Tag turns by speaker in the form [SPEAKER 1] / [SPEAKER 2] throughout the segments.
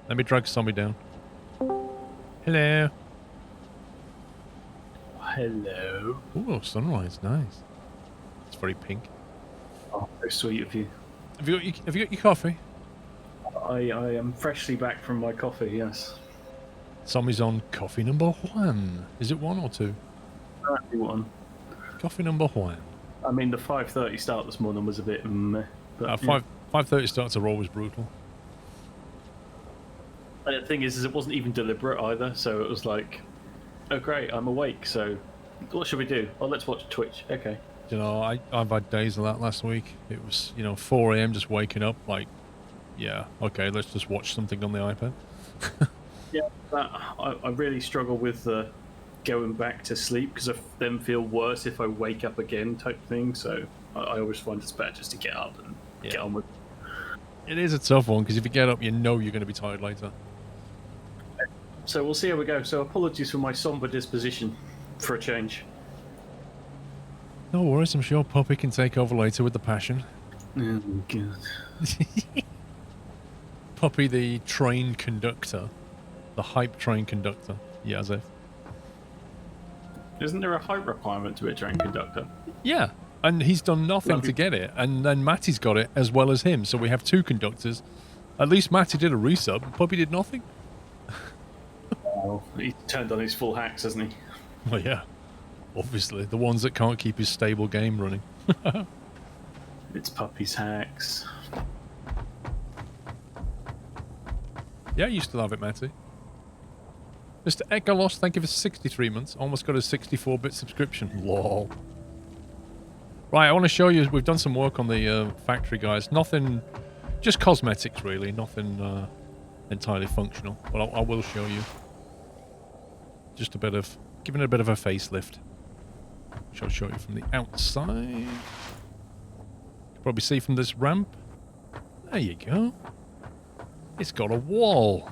[SPEAKER 1] Let me drag Zombie down. Hello.
[SPEAKER 2] Hello.
[SPEAKER 1] Ooh, sunrise, nice. It's very pink.
[SPEAKER 2] Oh, so sweet of you.
[SPEAKER 1] Have you got your coffee?
[SPEAKER 2] I am freshly back from my coffee, yes.
[SPEAKER 1] Zombie's on coffee number 1. Is it 1 or 2?
[SPEAKER 2] Apparently one.
[SPEAKER 1] Coffee number 1.
[SPEAKER 2] I mean, the 5:30 start this morning was a bit meh. But,
[SPEAKER 1] 5:30 starts are always brutal.
[SPEAKER 2] And the thing is it wasn't even deliberate either, so it was like, oh great, I'm awake, so what should we do? Oh, let's watch Twitch. Okay.
[SPEAKER 1] You know, I've had days of that last week. It was, 4 a.m. just waking up like, yeah, okay, let's just watch something on the iPad.
[SPEAKER 2] Yeah, I really struggle with going back to sleep because I then feel worse if I wake up again type thing, so I always find it's better just to get up and get on with it.
[SPEAKER 1] It is a tough one because if you get up, you know you're going to be tired later.
[SPEAKER 2] So we'll see how we go. So apologies for my somber disposition for a change.
[SPEAKER 1] No worries, I'm sure Puppy can take over later with the passion.
[SPEAKER 2] Oh, God.
[SPEAKER 1] Puppy, the train conductor. The hype train conductor. Yeah, as if.
[SPEAKER 2] Isn't there a height requirement to be a train conductor?
[SPEAKER 1] Yeah, and he's done nothing to get it, and then Matty's got it as well as him, so we have 2 conductors. At least Matty did a resub, Puppy did nothing.
[SPEAKER 2] Well, he turned on his full hacks, hasn't he?
[SPEAKER 1] Well, yeah. Obviously, the ones that can't keep his stable game running.
[SPEAKER 2] It's Puppy's hacks.
[SPEAKER 1] Yeah, you still have it, Matty. Mr. Ekalos, thank you for 63 months. Almost got a 64-bit subscription. Lol. Right, I want to show you, we've done some work on the factory, guys. Nothing, just cosmetics, really. Nothing entirely functional. But I will show you. Just a bit of, giving it a bit of a facelift. Shall show you from the outside. You can probably see from this ramp. There you go. It's got a wall.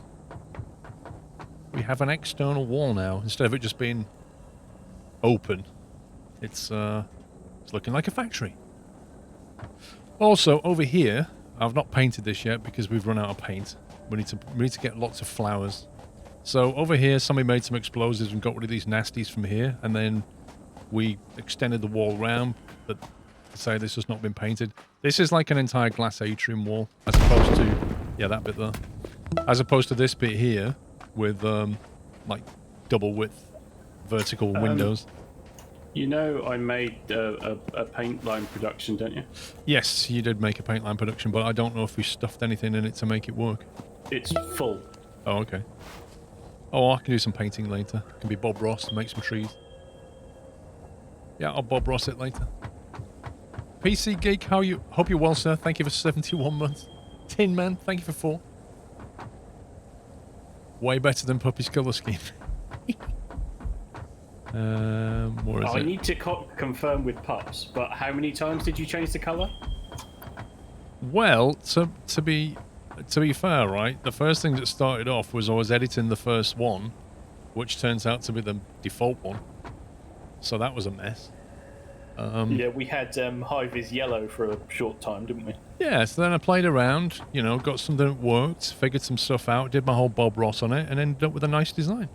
[SPEAKER 1] We have an external wall now instead of it just being open. It's looking like a factory. Also, over here, I've not painted this yet because we've run out of paint. We need to get lots of flowers. So over here, somebody made some explosives and got rid of these nasties from here, and then we extended the wall round. But to say this has not been painted, this is like an entire glass atrium wall, as opposed to that bit there, as opposed to this bit here with like double width vertical windows.
[SPEAKER 2] You know I made a paint line production, don't you?
[SPEAKER 1] Yes, you did make a paint line production, but I don't know if we stuffed anything in it to make it work.
[SPEAKER 2] It's full.
[SPEAKER 1] Oh, okay. Oh, I can do some painting later. Can be Bob Ross and make some trees. Yeah, I'll Bob Ross it later. PC Geek, how are you? Hope you're well, sir. Thank you for 71 months. Tin Man, thank you for 4. Way better than Puppy's colour scheme. Where is it?
[SPEAKER 2] I need to confirm with Pups, but how many times did you change the colour?
[SPEAKER 1] Well, to be fair, right, the first thing that started off was I was editing the first one, which turns out to be the default one. So that was a mess.
[SPEAKER 2] Yeah, we had high-vis yellow for a short time, didn't we?
[SPEAKER 1] Yeah, so then I played around, got something that worked, figured some stuff out, did my whole Bob Ross on it, and ended up with a nice design.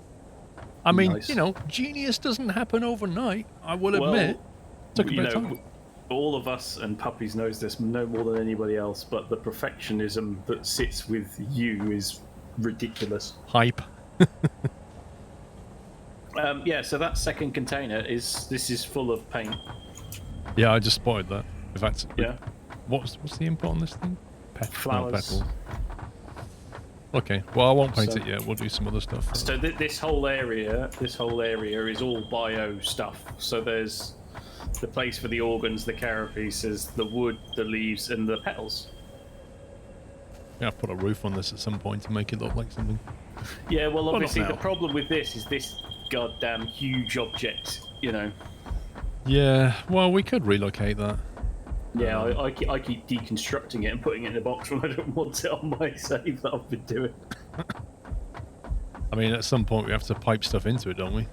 [SPEAKER 1] I mean,
[SPEAKER 2] nice.
[SPEAKER 1] Genius doesn't happen overnight, I will admit. Took a bit of time.
[SPEAKER 2] All of us and Puppies knows this no more than anybody else, but the perfectionism that sits with you is ridiculous.
[SPEAKER 1] Hype.
[SPEAKER 2] Yeah, so that second container is full of paint.
[SPEAKER 1] Yeah, I just spotted that. In fact,
[SPEAKER 2] yeah.
[SPEAKER 1] What's the input on this thing?
[SPEAKER 2] Flowers.
[SPEAKER 1] Petals. Okay, well I won't paint it yet. We'll do some other stuff.
[SPEAKER 2] So this whole area is all bio stuff. So there's the place for the organs, the carapaces, the wood, the leaves, and the petals.
[SPEAKER 1] Yeah, I've put a roof on this at some point to make it look like something.
[SPEAKER 2] Yeah, well, obviously the problem with this is this goddamn huge object,
[SPEAKER 1] Yeah, well, we could relocate that.
[SPEAKER 2] Yeah, I keep deconstructing it and putting it in a box when I don't want it on my save that I've been doing.
[SPEAKER 1] I mean, at some point we have to pipe stuff into it, don't we?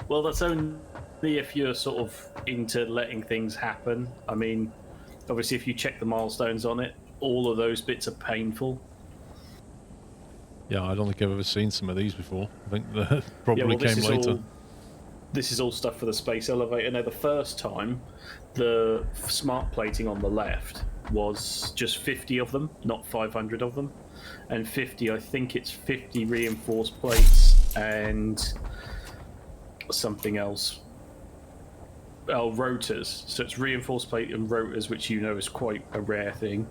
[SPEAKER 2] Well, that's only if you're sort of into letting things happen. I mean, obviously, if you check the milestones on it, all of those bits are painful.
[SPEAKER 1] Yeah, I don't think I've ever seen some of these before. I think they
[SPEAKER 2] Yeah,
[SPEAKER 1] probably
[SPEAKER 2] well,
[SPEAKER 1] came later.
[SPEAKER 2] This is all stuff for the space elevator. Now, the first time, the smart plating on the left was just 50 of them, not 500 of them. And 50, I think it's 50 reinforced plates and something else. Oh, rotors. So it's reinforced plate and rotors, which you know is quite a rare thing.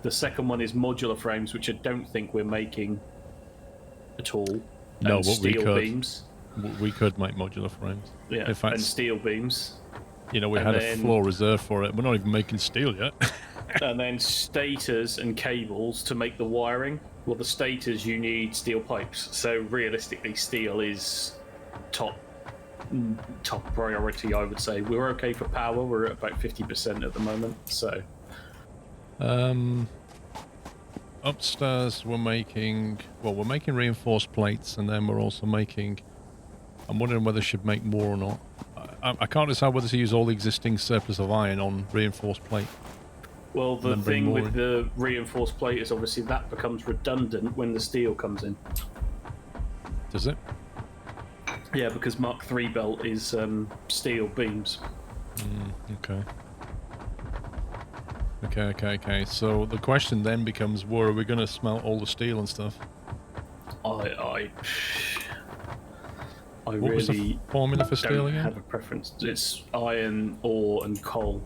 [SPEAKER 2] The second one is modular frames, which I don't think we're making at all.
[SPEAKER 1] No,
[SPEAKER 2] And
[SPEAKER 1] but
[SPEAKER 2] steel beams.
[SPEAKER 1] We could make modular frames.
[SPEAKER 2] Yeah,
[SPEAKER 1] In fact,
[SPEAKER 2] and steel beams.
[SPEAKER 1] you know, we had a floor reserved for it. We're not even making steel yet.
[SPEAKER 2] And then stators and cables to make the wiring. Well, the stators, you need steel pipes. So realistically, steel is top priority, I would say. We're okay for power. We're at about 50% at the moment. So,
[SPEAKER 1] upstairs we're making reinforced plates, and then we're also making. I'm wondering whether I should make more or not. I can't decide whether to use all the existing surplus of iron on reinforced plate.
[SPEAKER 2] well, the thing with the reinforced plate is obviously that becomes redundant when the steel comes in.
[SPEAKER 1] Does it?
[SPEAKER 2] Yeah, because Mark III belt is steel beams.
[SPEAKER 1] Okay. Okay. So the question then becomes, where are we going to smelt all the steel and stuff?
[SPEAKER 2] I
[SPEAKER 1] What
[SPEAKER 2] really
[SPEAKER 1] was the formula for steel
[SPEAKER 2] don't
[SPEAKER 1] again?
[SPEAKER 2] have a preference. It's iron, ore, and coal.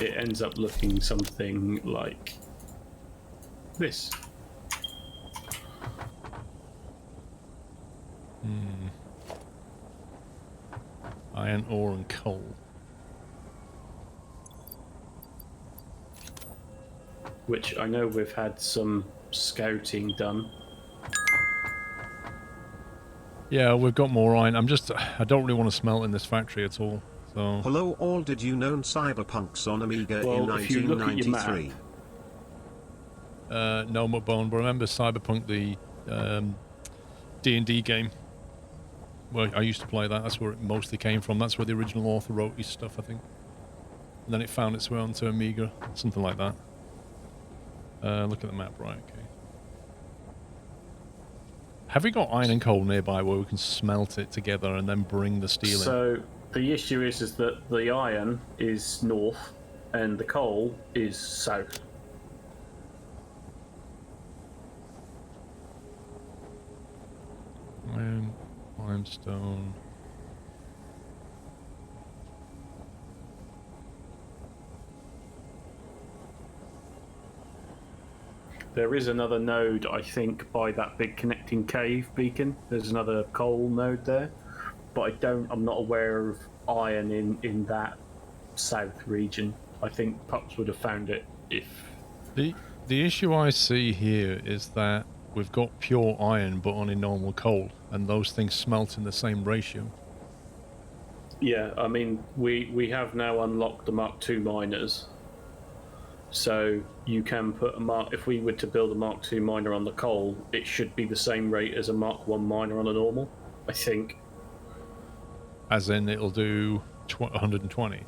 [SPEAKER 2] It ends up looking something like this.
[SPEAKER 1] Iron, ore, and coal.
[SPEAKER 2] Which I know we've had some scouting done.
[SPEAKER 1] Yeah, we've got more iron. I don't really want to smelt in this factory at all. So.
[SPEAKER 3] Hello all, did you know Cyberpunk's on Amiga in
[SPEAKER 2] Well, if you look at your
[SPEAKER 3] 1993?
[SPEAKER 1] No, Mudbone, but remember Cyberpunk, the D&D game? Well, I used to play that. That's where it mostly came from. That's where the original author wrote his stuff, I think. And then it found its way onto Amiga, something like that. Look at the map, right, okay. Have we got iron and coal nearby where we can smelt it together and then bring the steel in?
[SPEAKER 2] So the issue is that the iron is north and the coal is south.
[SPEAKER 1] Iron, limestone.
[SPEAKER 2] There is another node, I think, by that big connecting cave beacon. There's another coal node there, but I'm not aware of iron in that south region. I think Pups would have found it if...
[SPEAKER 1] The issue I see here is that we've got pure iron but only normal coal, and those things smelt in the same ratio.
[SPEAKER 2] Yeah, I mean, we have now unlocked the Mark II miners. So you can put if we were to build a Mark II miner on the coal, it should be the same rate as a Mark I miner on a normal, I think.
[SPEAKER 1] As in, it'll do 120.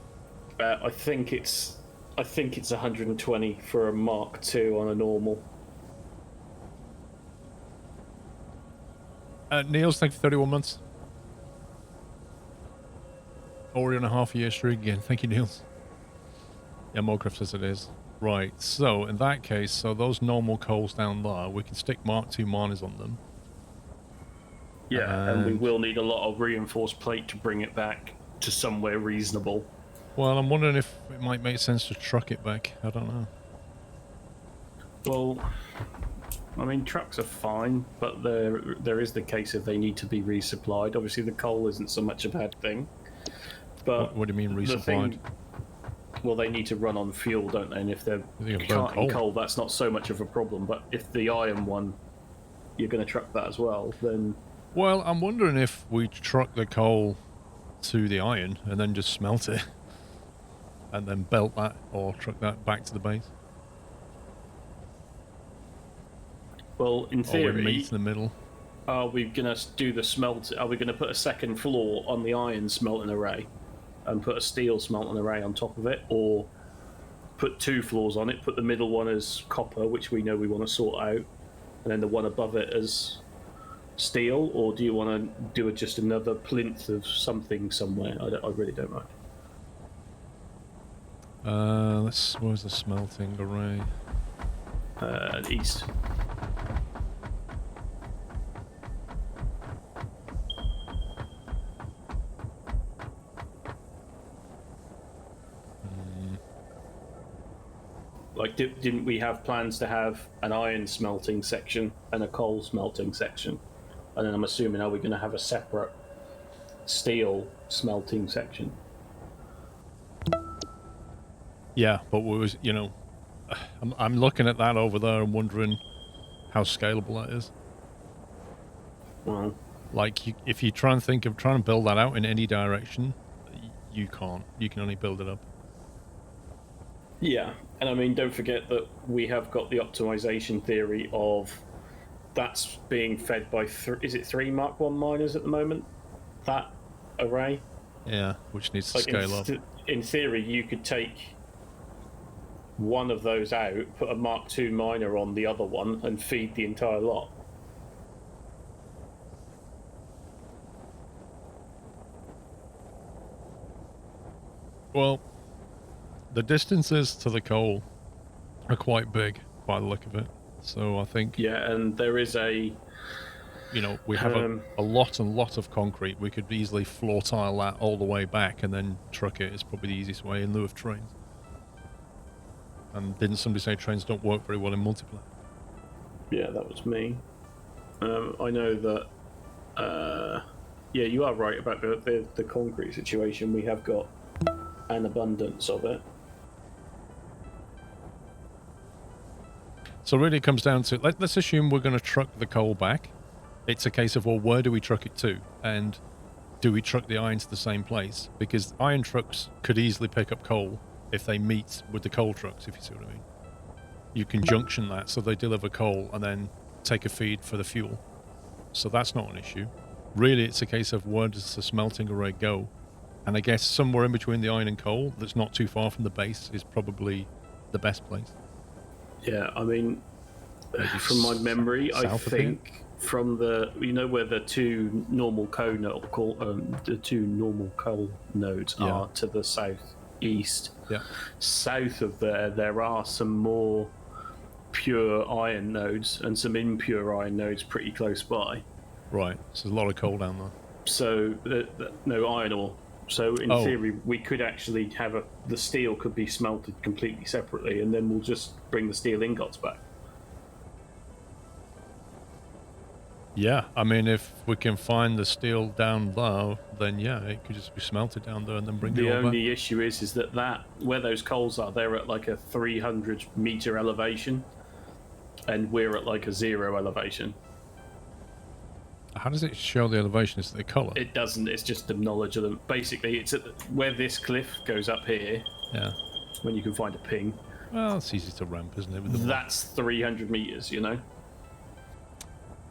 [SPEAKER 2] I think it's 120 for a Mark II on a normal.
[SPEAKER 1] Niels, thank you for 31 months. Already on a half-year streak again. Thank you, Niels. Yeah, Mocraft says it is. Right, so in that case, so those normal coals down there, we can stick Mark II miners on them.
[SPEAKER 2] Yeah, and we will need a lot of reinforced plate to bring it back to somewhere reasonable.
[SPEAKER 1] Well, I'm wondering if it might make sense to truck it back. I don't know.
[SPEAKER 2] Well, I mean, trucks are fine, but there is the case if they need to be resupplied. Obviously, the coal isn't so much a bad thing. But
[SPEAKER 1] what do you mean resupplied?
[SPEAKER 2] Well, they need to run on fuel, don't they? And if they're carting coal, that's not so much of a problem. But if the iron one, you're going to truck that as well, then...
[SPEAKER 1] Well, I'm wondering if we truck the coal to the iron and then just smelt it. And then belt that or truck that back to the base.
[SPEAKER 2] Well, in theory...
[SPEAKER 1] Or we meet in the middle.
[SPEAKER 2] Are we going to do the smelt? Are we going to put a second floor on the iron smelting array? and put a steel smelting array on top of it, or put 2 floors on it, put the middle one as copper, which we know we want to sort out, and then the one above it as steel, or do you want to do just another plinth of something somewhere? I really don't know.
[SPEAKER 1] Where's the smelting array?
[SPEAKER 2] East. Like, didn't we have plans to have an iron smelting section and a coal smelting section? And then I'm assuming, are we going to have a separate steel smelting section?
[SPEAKER 1] Yeah, but we was, you know, I'm looking at that over there and wondering how scalable that is.
[SPEAKER 2] Well,
[SPEAKER 1] like, if you try and think of trying to build that out in any direction, you can't. You can only build it up.
[SPEAKER 2] yeah, and I mean, don't forget that we have got the optimization theory of that's being fed by is it 3 Mark 1 miners at the moment? That array?
[SPEAKER 1] Yeah, which needs to
[SPEAKER 2] Like
[SPEAKER 1] scale up.
[SPEAKER 2] In theory, you could take one of those out, put a Mark 2 miner on the other one, and feed the entire lot.
[SPEAKER 1] Well, the distances to the coal are quite big by the look of it. So I think,
[SPEAKER 2] Yeah, and there is a...
[SPEAKER 1] you know, we have a lot of concrete. We could easily floor tile that all the way back and then truck it. It's probably the easiest way in lieu of trains. And didn't somebody say trains don't work very well in multiplayer?
[SPEAKER 2] Yeah, that was me. I know that... yeah, you are right about the concrete situation. We have got an abundance of it.
[SPEAKER 1] So really it comes down to, let's assume we're going to truck the coal back. It's a case of, well, where do we truck it to? And do we truck the iron to the same place? Because iron trucks could easily pick up coal if they meet with the coal trucks, if you see what I mean. You can junction that so they deliver coal and then take a feed for the fuel. So that's not an issue. Really, it's a case of where does the smelting array go? And I guess somewhere in between the iron and coal that's not too far from the base is probably the best place.
[SPEAKER 2] Yeah, I mean, from my memory, I think from the, you know, where the 2 normal coal nodes are to the southeast. Yeah. South of there are some more pure iron nodes and some impure iron nodes pretty close by.
[SPEAKER 1] Right. So there's a lot of coal down there.
[SPEAKER 2] So no iron ore. So in theory, we could actually have the steel could be smelted completely separately, and then we'll just bring the steel ingots back.
[SPEAKER 1] Yeah, I mean, if we can find the steel down low, then yeah, it could just be smelted down there and then bring it over.
[SPEAKER 2] The only issue is that where those coals are, they're at like a 300-meter elevation, and we're at like a 0 elevation.
[SPEAKER 1] How does it show the elevation? Is it the colour?
[SPEAKER 2] It doesn't. It's just the knowledge of them. Basically, it's where this cliff goes up here. Yeah. When you can find a ping.
[SPEAKER 1] Well, it's easy to ramp, isn't it? With
[SPEAKER 2] that's 300 meters, you know.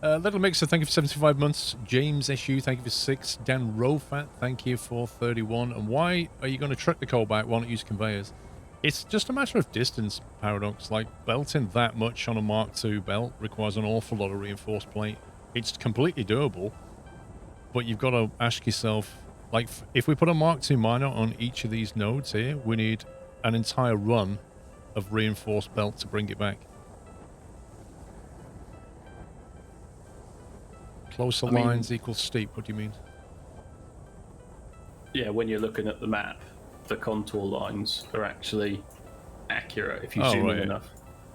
[SPEAKER 1] Little Mixer, thank you for 75 months. James Issue, thank you for 6. Dan Rofat, thank you for 31. And why are you going to truck the coal back? Why not use conveyors? It's just a matter of distance, Paradox. Like, belting that much on a Mark II belt requires an awful lot of reinforced plate. It's completely doable, but you've got to ask yourself, like, if we put a Mark II miner on each of these nodes here, we need an entire run of reinforced belt to bring it back. Closer lines equals steep, what do you mean?
[SPEAKER 2] Yeah, when you're looking at the map, the contour lines are actually accurate if you zoom in enough.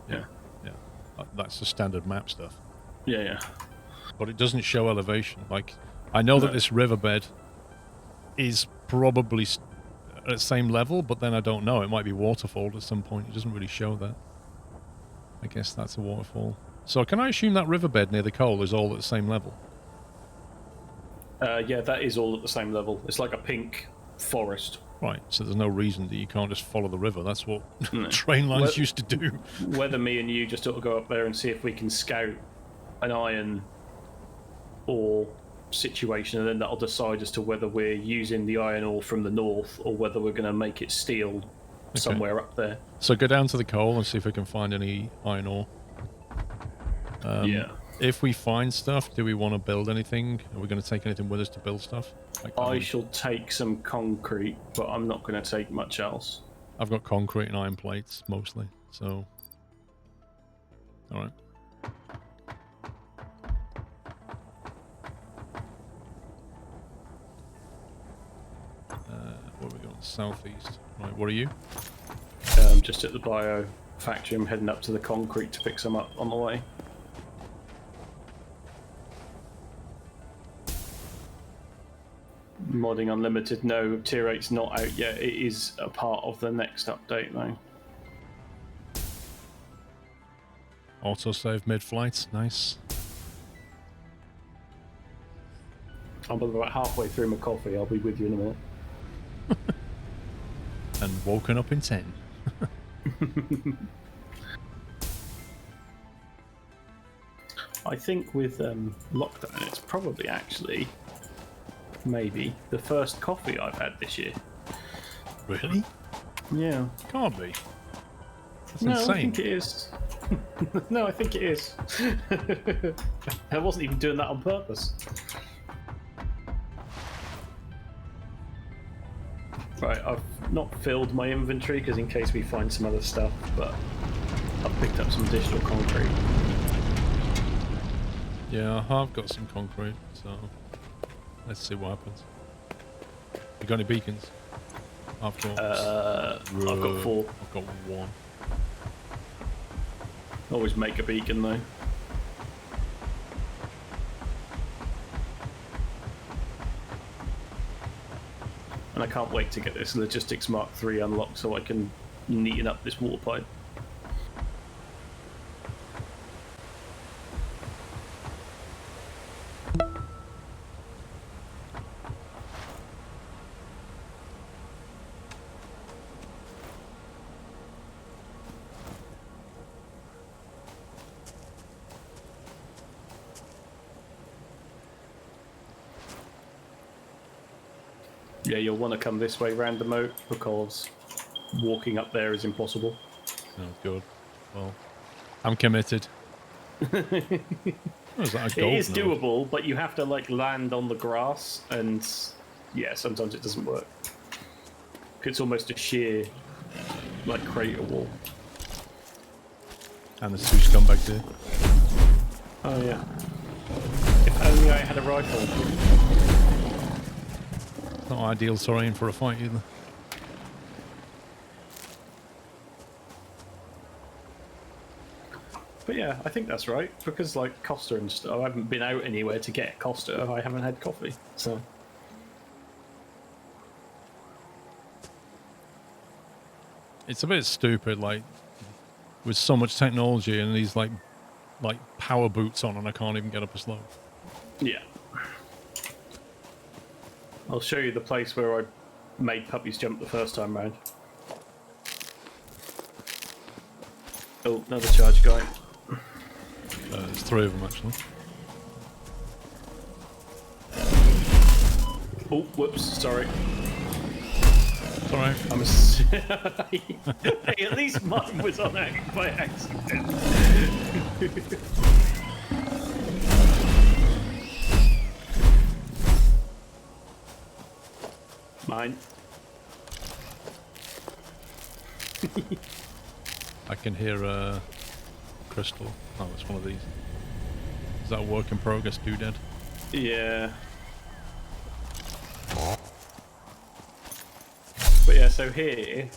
[SPEAKER 2] Yeah.
[SPEAKER 1] That's the standard map stuff.
[SPEAKER 2] Yeah.
[SPEAKER 1] But it doesn't show elevation. Like, I know that this riverbed is probably at the same level, but then I don't know. It might be waterfall at some point. It doesn't really show that. I guess that's a waterfall. So can I assume that riverbed near the coal is all at the same level?
[SPEAKER 2] Yeah, that is all at the same level. It's like a pink forest.
[SPEAKER 1] Right, so there's no reason that you can't just follow the river. That's what train lines used to do.
[SPEAKER 2] Whether me and you just ought to go up there and see if we can scout an iron ore situation, and then that'll decide as to whether we're using the iron ore from the north or whether we're going to make it steel somewhere up there.
[SPEAKER 1] So go down to the coal and see if we can find any iron ore.
[SPEAKER 2] Yeah.
[SPEAKER 1] If we find stuff, do we want to build anything? Are we going to take anything with us to build stuff? Like,
[SPEAKER 2] I shall take some concrete, but I'm not going to take much else.
[SPEAKER 1] I've got concrete and iron plates mostly, so. All right. Where are we going? Southeast. Right, what are you?
[SPEAKER 2] Just at the bio factory. I'm heading up to the concrete to pick some up on the way. Modding Unlimited, no, Tier 8's not out yet. It is a part of the next update, though.
[SPEAKER 1] Autosave mid-flight, nice.
[SPEAKER 2] I'm about halfway through my coffee. I'll be with you in a minute.
[SPEAKER 1] And woken up in 10.
[SPEAKER 2] I think with lockdown, it's probably actually maybe the first coffee I've had this year.
[SPEAKER 1] Really?
[SPEAKER 2] Yeah.
[SPEAKER 1] Can't be. That's
[SPEAKER 2] No,
[SPEAKER 1] insane.
[SPEAKER 2] I think it is. No, I think it is. I wasn't even doing that on purpose. Right, I've not filled my inventory because in case we find some other stuff, but I've picked up some additional concrete.
[SPEAKER 1] Yeah, I've got some concrete, so let's see what happens. You got any beacons? I've got.
[SPEAKER 2] I've got 4.
[SPEAKER 1] I've got 1.
[SPEAKER 2] Always make a beacon though. And I can't wait to get this Logistics Mark III unlocked so I can neaten up this water pipe. Yeah, you'll want to come this way round the moat because walking up there is impossible.
[SPEAKER 1] Oh, good. Well, I'm committed. Was that a
[SPEAKER 2] It
[SPEAKER 1] gold
[SPEAKER 2] is
[SPEAKER 1] node?
[SPEAKER 2] doable, but you have to like land on the grass, and yeah, sometimes it doesn't work. It's almost a sheer like crater wall.
[SPEAKER 1] And there's 2 scumbags here.
[SPEAKER 2] Oh yeah. If only I had a rifle.
[SPEAKER 1] Not ideal terrain for a fight either.
[SPEAKER 2] But yeah, I think that's right because like Costa and stuff. I haven't been out anywhere to get Costa. I haven't had coffee, so.
[SPEAKER 1] It's a bit stupid, like with so much technology and these like power boots on, and I can't even get up a slope.
[SPEAKER 2] Yeah. I'll show you the place where I made puppies jump the first time round. Oh, another charge guy.
[SPEAKER 1] There's 3 of them actually.
[SPEAKER 2] Oh, whoops, sorry.
[SPEAKER 1] It's alright.
[SPEAKER 2] Hey, at least mine was on by accident. Mine.
[SPEAKER 1] I can hear crystal. Oh, it's one of these. Is that a work in progress, doodad?
[SPEAKER 2] Yeah. But yeah, so here,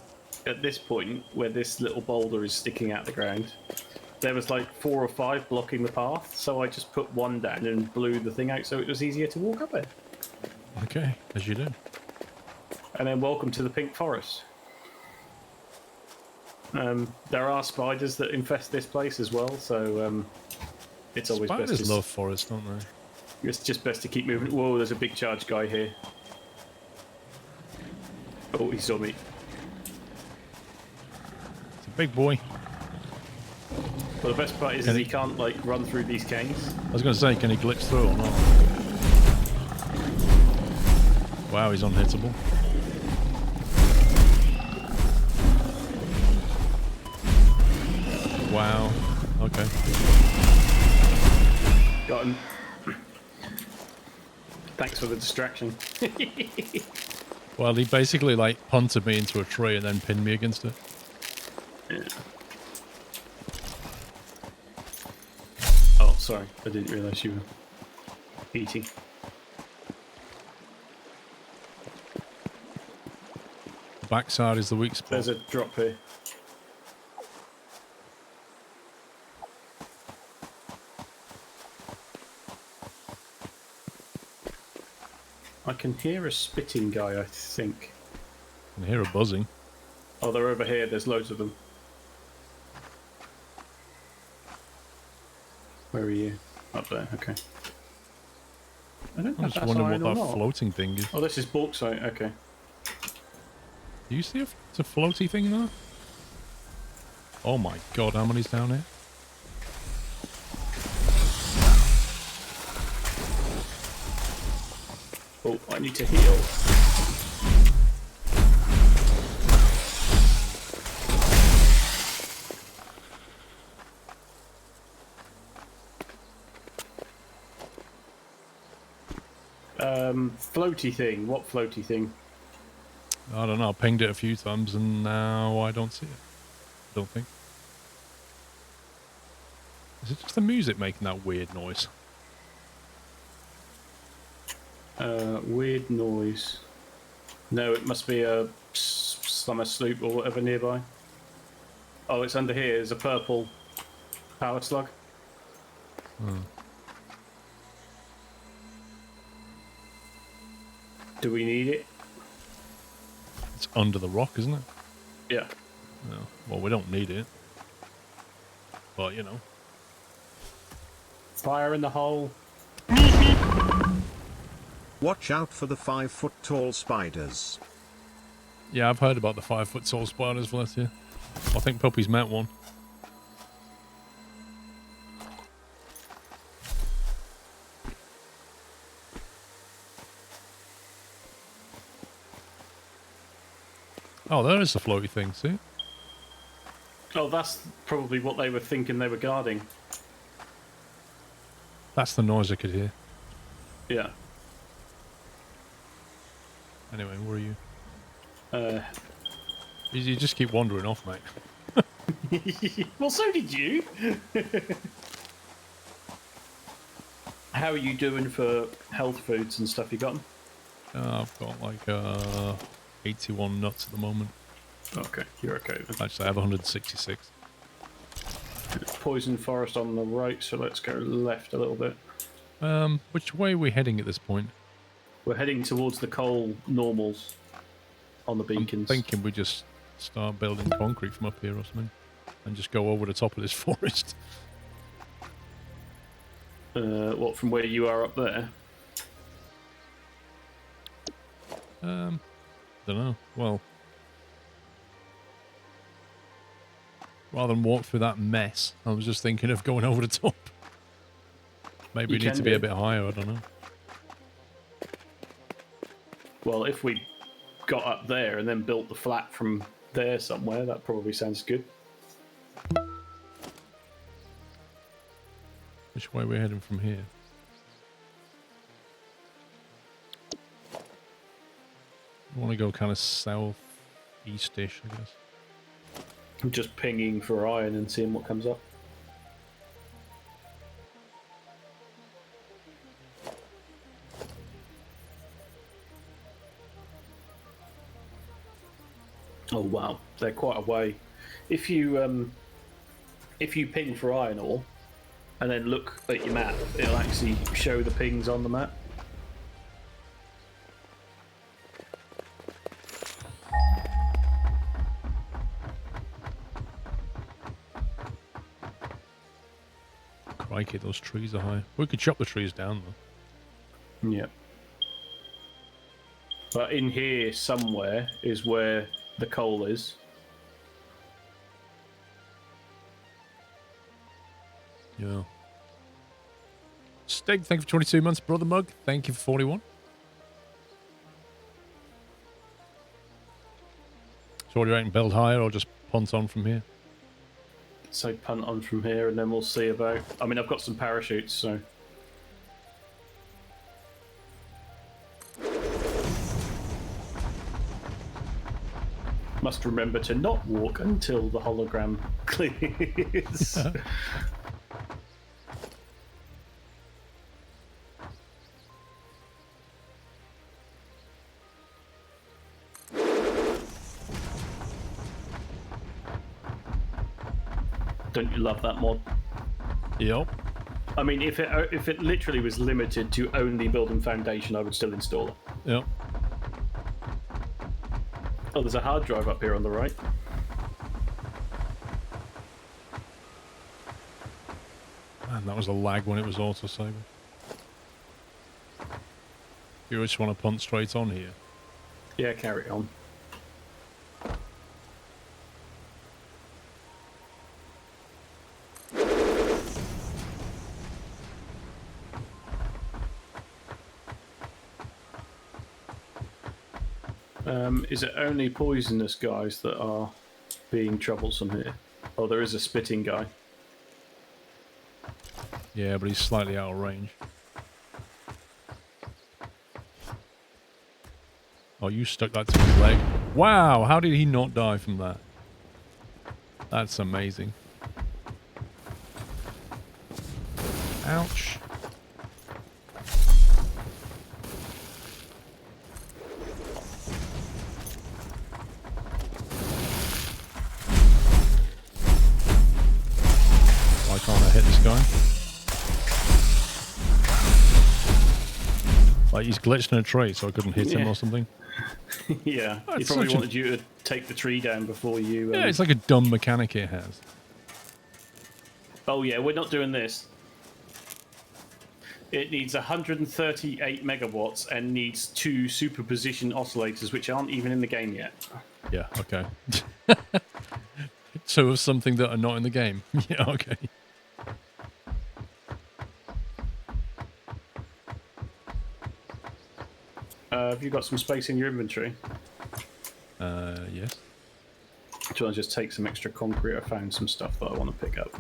[SPEAKER 2] at this point, where this little boulder is sticking out the ground, there was like 4 or 5 blocking the path, so I just put 1 down and blew the thing out so it was easier to walk up it.
[SPEAKER 1] Okay, as you do.
[SPEAKER 2] And then welcome to the Pink Forest. There are spiders that infest this place as well, so it's always
[SPEAKER 1] Spiders
[SPEAKER 2] best to...
[SPEAKER 1] love forests, don't they?
[SPEAKER 2] It's just best to keep moving. Whoa, there's a big charge guy here. Oh, he saw me.
[SPEAKER 1] It's a big boy.
[SPEAKER 2] Well, the best part is he can't like run through these canes.
[SPEAKER 1] I was going to say, can he glitch through or not? Wow, he's unhittable. Wow. Okay.
[SPEAKER 2] Got him. Thanks for the distraction.
[SPEAKER 1] Well, he basically, like, punted me into a tree and then pinned me against it.
[SPEAKER 2] Yeah. Oh, sorry. I didn't realise you were eating.
[SPEAKER 1] The backside is the weak spot.
[SPEAKER 2] There's a drop here. I can hear a spitting guy, I think.
[SPEAKER 1] I can hear a buzzing.
[SPEAKER 2] Oh, they're over here. There's loads of them. Where are you? Up there, okay. I don't know
[SPEAKER 1] I'm
[SPEAKER 2] if
[SPEAKER 1] just
[SPEAKER 2] that's
[SPEAKER 1] wondering
[SPEAKER 2] iron
[SPEAKER 1] what
[SPEAKER 2] or
[SPEAKER 1] that
[SPEAKER 2] not.
[SPEAKER 1] floating thing is.
[SPEAKER 2] Oh, this is bauxite, okay.
[SPEAKER 1] Do you see it's a floaty thing there? Oh my god, how many's down here?
[SPEAKER 2] Oh, I need to heal. Floaty thing. What floaty thing?
[SPEAKER 1] I don't know, I pinged it a few times and now I don't see it. I don't think. Is it just the music making that weird noise?
[SPEAKER 2] Weird noise. No, it must be a summer sloop or whatever nearby. Oh, it's under here. There's a purple power slug. Do we need it?
[SPEAKER 1] It's under the rock, isn't it?
[SPEAKER 2] Yeah.
[SPEAKER 1] No. Well, we don't need it. But, you know.
[SPEAKER 2] Fire in the hole.
[SPEAKER 3] Watch out for the 5-foot-tall spiders.
[SPEAKER 1] Yeah, I've heard about the 5-foot tall spiders, bless you. I think Puppy's met one. Oh, there is the floaty thing, see?
[SPEAKER 2] Oh, that's probably what they were thinking they were guarding.
[SPEAKER 1] That's the noise I could hear.
[SPEAKER 2] Yeah.
[SPEAKER 1] Anyway, where are you?
[SPEAKER 2] Uh,
[SPEAKER 1] You just keep wandering off, mate.
[SPEAKER 2] well, so did you. How are you doing for health foods and stuff? You got them?
[SPEAKER 1] I've got like 81 nuts at the moment.
[SPEAKER 2] Okay, you're okay then.
[SPEAKER 1] Actually, I have 166.
[SPEAKER 2] Poison forest on the right, so let's go left a little bit.
[SPEAKER 1] Which way are we heading at this point?
[SPEAKER 2] We're heading towards the coal normals on the
[SPEAKER 1] I'm
[SPEAKER 2] beacons.
[SPEAKER 1] thinking we just start building concrete from up here or something. And just go over the top of this forest.
[SPEAKER 2] What, from where you are up there?
[SPEAKER 1] Don't know. Well, rather than walk through that mess, I was just thinking of going over the top. Maybe we need to be a bit higher, I don't know.
[SPEAKER 2] Well, if we got up there and then built the flat from there somewhere, that probably sounds good.
[SPEAKER 1] Which way are we heading from here? I want to go kind of south-east-ish, I guess.
[SPEAKER 2] I'm just pinging for iron and seeing what comes up. Oh wow, they're quite a way. If you ping for iron ore and then look at your map, it'll actually show the pings on the map.
[SPEAKER 1] Crikey, those trees are high. We could chop the trees down, though.
[SPEAKER 2] Yeah. But in here somewhere is where the coal is.
[SPEAKER 1] Yeah. Stig, thank you for 22 months. Brother Mug, thank you for 41. So what do you reckon, build higher or just punt on from here?
[SPEAKER 2] So punt on from here, and then we'll see about... I mean, I've got some parachutes, so... Must remember to not walk until the hologram clears. Don't you love that mod?
[SPEAKER 1] Yep.
[SPEAKER 2] I mean, if it literally was limited to only building foundation, I would still install it.
[SPEAKER 1] Yep.
[SPEAKER 2] Oh, there's a hard drive up here on the right.
[SPEAKER 1] Man, that was a lag when it was autosaving. You just want to punt straight on here?
[SPEAKER 2] Yeah, carry on. Is it only poisonous guys that are being troublesome here? Oh, there is a spitting guy.
[SPEAKER 1] Yeah, but he's slightly out of range. Oh, you stuck that to his leg. Wow, how did he not die from that? That's amazing. Ouch. Why can't I hit this guy? Like he's glitched in a tree, so I couldn't hit him or something.
[SPEAKER 2] Yeah,
[SPEAKER 1] Oh,
[SPEAKER 2] he
[SPEAKER 1] it's
[SPEAKER 2] probably
[SPEAKER 1] such a-
[SPEAKER 2] wanted you to take the tree down before you...
[SPEAKER 1] Yeah, it's like a dumb mechanic it has.
[SPEAKER 2] Oh yeah, we're not doing this. It needs 138 megawatts and needs 2 superposition oscillators, which aren't even in the game yet.
[SPEAKER 1] Yeah, okay. So of something that are not in the game. Yeah, okay.
[SPEAKER 2] Have you got some space in your inventory?
[SPEAKER 1] Yes.
[SPEAKER 2] Do you want to just take some extra concrete? I found some stuff that I want to pick up.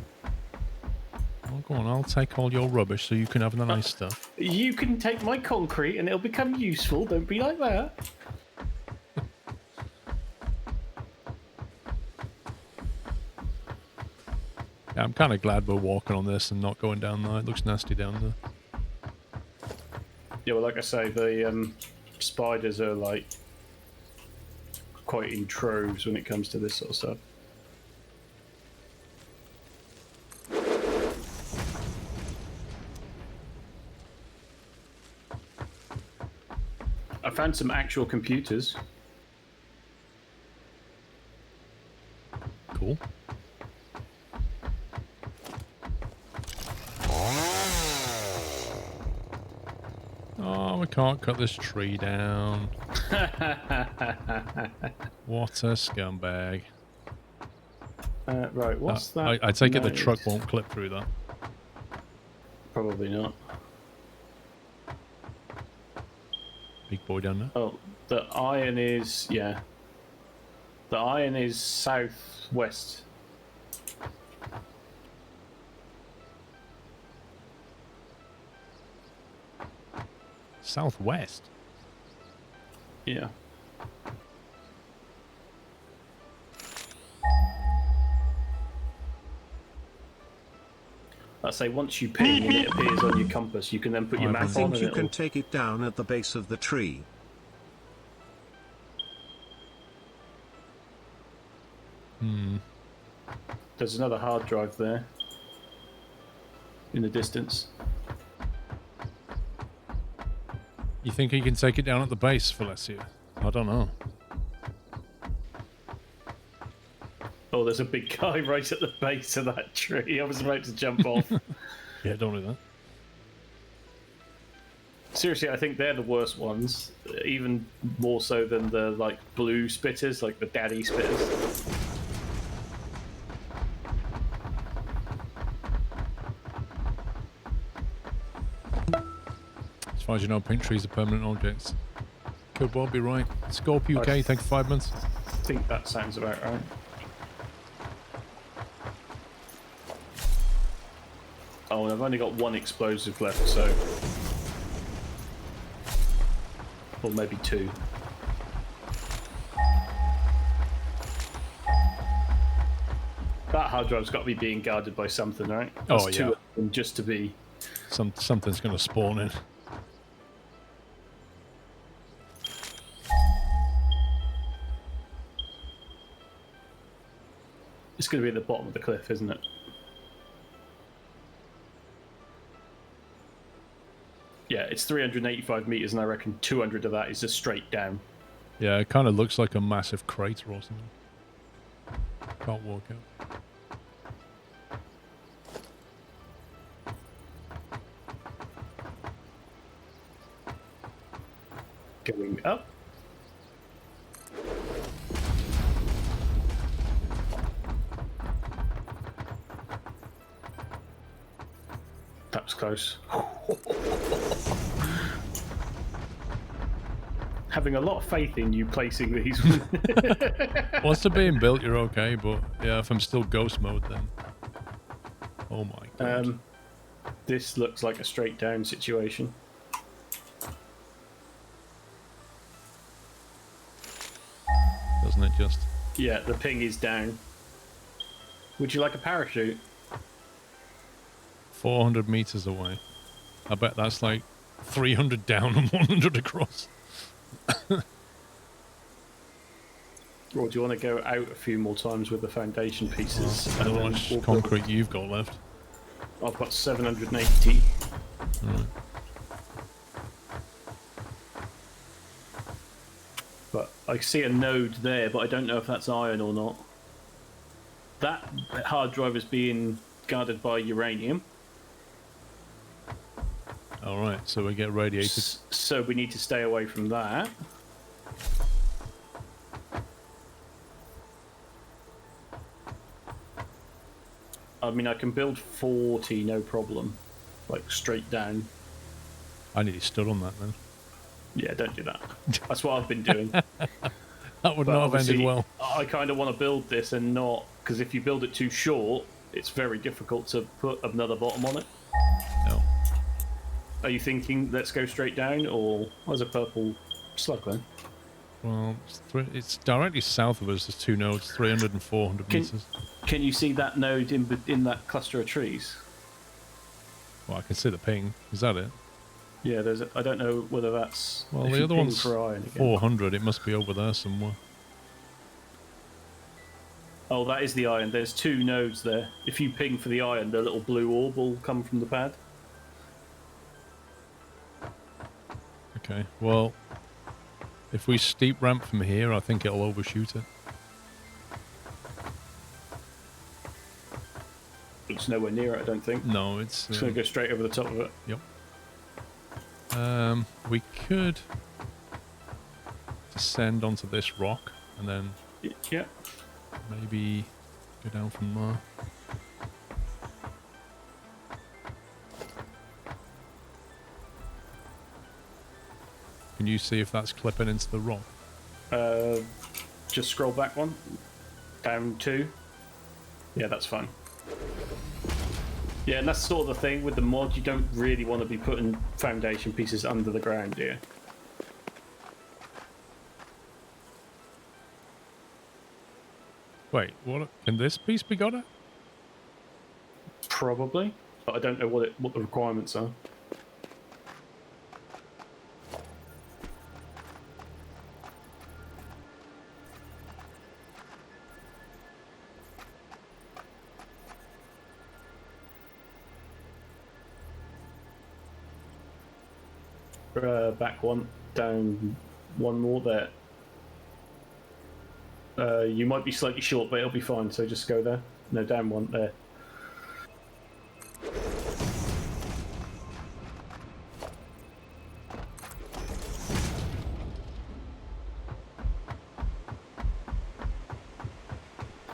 [SPEAKER 1] Oh, go on, I'll take all your rubbish so you can have the nice stuff.
[SPEAKER 2] You can take my concrete and it'll become useful. Don't be like that.
[SPEAKER 1] Yeah, I'm kind of glad we're walking on this and not going down there. It looks nasty down there.
[SPEAKER 2] Yeah, well, like I say, the spiders are like quite in troves when it comes to this sort of stuff. I found some actual computers.
[SPEAKER 1] Cool. Oh, we can't cut this tree down. What a scumbag.
[SPEAKER 2] Right, what's that?
[SPEAKER 1] I take it the
[SPEAKER 2] noise?
[SPEAKER 1] truck won't clip through that.
[SPEAKER 2] Probably not.
[SPEAKER 1] Big boy down there.
[SPEAKER 2] Oh, the iron is, yeah. The iron is southwest.
[SPEAKER 1] Southwest.
[SPEAKER 2] Yeah. I say once you ping and it appears on your compass, you can then put your
[SPEAKER 3] I
[SPEAKER 2] map on
[SPEAKER 3] think
[SPEAKER 2] and
[SPEAKER 3] you can
[SPEAKER 2] it'll...
[SPEAKER 3] take it down at the base of the tree.
[SPEAKER 2] There's another hard drive there. In the distance.
[SPEAKER 1] You think you can take it down at the base, Felicia? I don't know.
[SPEAKER 2] Oh, there's a big guy right at the base of that tree. I was about to jump off.
[SPEAKER 1] Yeah, don't do that.
[SPEAKER 2] Seriously, I think they're the worst ones. Even more so than the like blue spitters, like the daddy spitters.
[SPEAKER 1] As far as you know, pink trees are permanent objects. Could well be right. Scorpio UK, thank you for 5 months.
[SPEAKER 2] I think that sounds about right. Oh, and I've only got one explosive left, so... Or maybe two. That hard drive's got to be being guarded by something, right? That's two of them just to be...
[SPEAKER 1] Something's going to spawn in.
[SPEAKER 2] It's going to be at the bottom of the cliff, isn't it? Yeah, it's 385 meters, and I reckon 200 of that is just straight down.
[SPEAKER 1] Yeah, it kind of looks like a massive crater or something. Can't walk out.
[SPEAKER 2] Going up. That was close. Having a lot of faith in you placing these.
[SPEAKER 1] Once they're being built, you're okay, but yeah, if I'm still ghost mode, then... Oh my god.
[SPEAKER 2] This looks like a straight down situation.
[SPEAKER 1] Doesn't it just?
[SPEAKER 2] Yeah, the ping is down. Would you like a parachute?
[SPEAKER 1] 400 meters away. I bet that's like 300 down and 100 across.
[SPEAKER 2] Or do you want to go out a few more times with the foundation pieces?
[SPEAKER 1] I don't know how much concrete you've got left.
[SPEAKER 2] I've got 780.
[SPEAKER 1] Right.
[SPEAKER 2] But I see a node there, but I don't know if that's iron or not. That hard drive is being guarded by uranium.
[SPEAKER 1] Alright, so we get radiated.
[SPEAKER 2] So we need to stay away from that. I mean, I can build 40, no problem. Like, straight down.
[SPEAKER 1] I nearly stood on that then.
[SPEAKER 2] Yeah, don't do that. That's what I've been doing.
[SPEAKER 1] That would not have ended well.
[SPEAKER 2] I kind of want to build this and not... Because if you build it too short, it's very difficult to put another bottom on it.
[SPEAKER 1] No.
[SPEAKER 2] Are you thinking, let's go straight down, or... Where's a purple slug then?
[SPEAKER 1] Well, it's directly south of us. There's two nodes, 300 and 400 meters.
[SPEAKER 2] Can you see that node in that cluster of trees?
[SPEAKER 1] Well, I can see the ping. Is that it?
[SPEAKER 2] Yeah, there's. I don't know whether that's.
[SPEAKER 1] Well, the other one's
[SPEAKER 2] for iron again.
[SPEAKER 1] 400. It must be over there somewhere.
[SPEAKER 2] Oh, that is the iron. There's two nodes there. If you ping for the iron, the little blue orb will come from the pad.
[SPEAKER 1] Okay, well, if we steep ramp from here, I think it'll overshoot it.
[SPEAKER 2] It's nowhere near it, I don't think.
[SPEAKER 1] No, it's...
[SPEAKER 2] It's going to go straight over the top of it.
[SPEAKER 1] Yep. We could descend onto this rock and then
[SPEAKER 2] Yeah.
[SPEAKER 1] maybe go down from there. Can you see if that's clipping into the rock?
[SPEAKER 2] Just scroll back one. Down two. Yeah, that's fine. Yeah, and that's sort of the thing with the mod. You don't really want to be putting foundation pieces under the ground here.
[SPEAKER 1] Wait, what? Can this piece be got at?
[SPEAKER 2] Probably, but I don't know what the requirements are. Back one, down one more there. You might be slightly short, but it'll be fine, so just go there. No, down one there.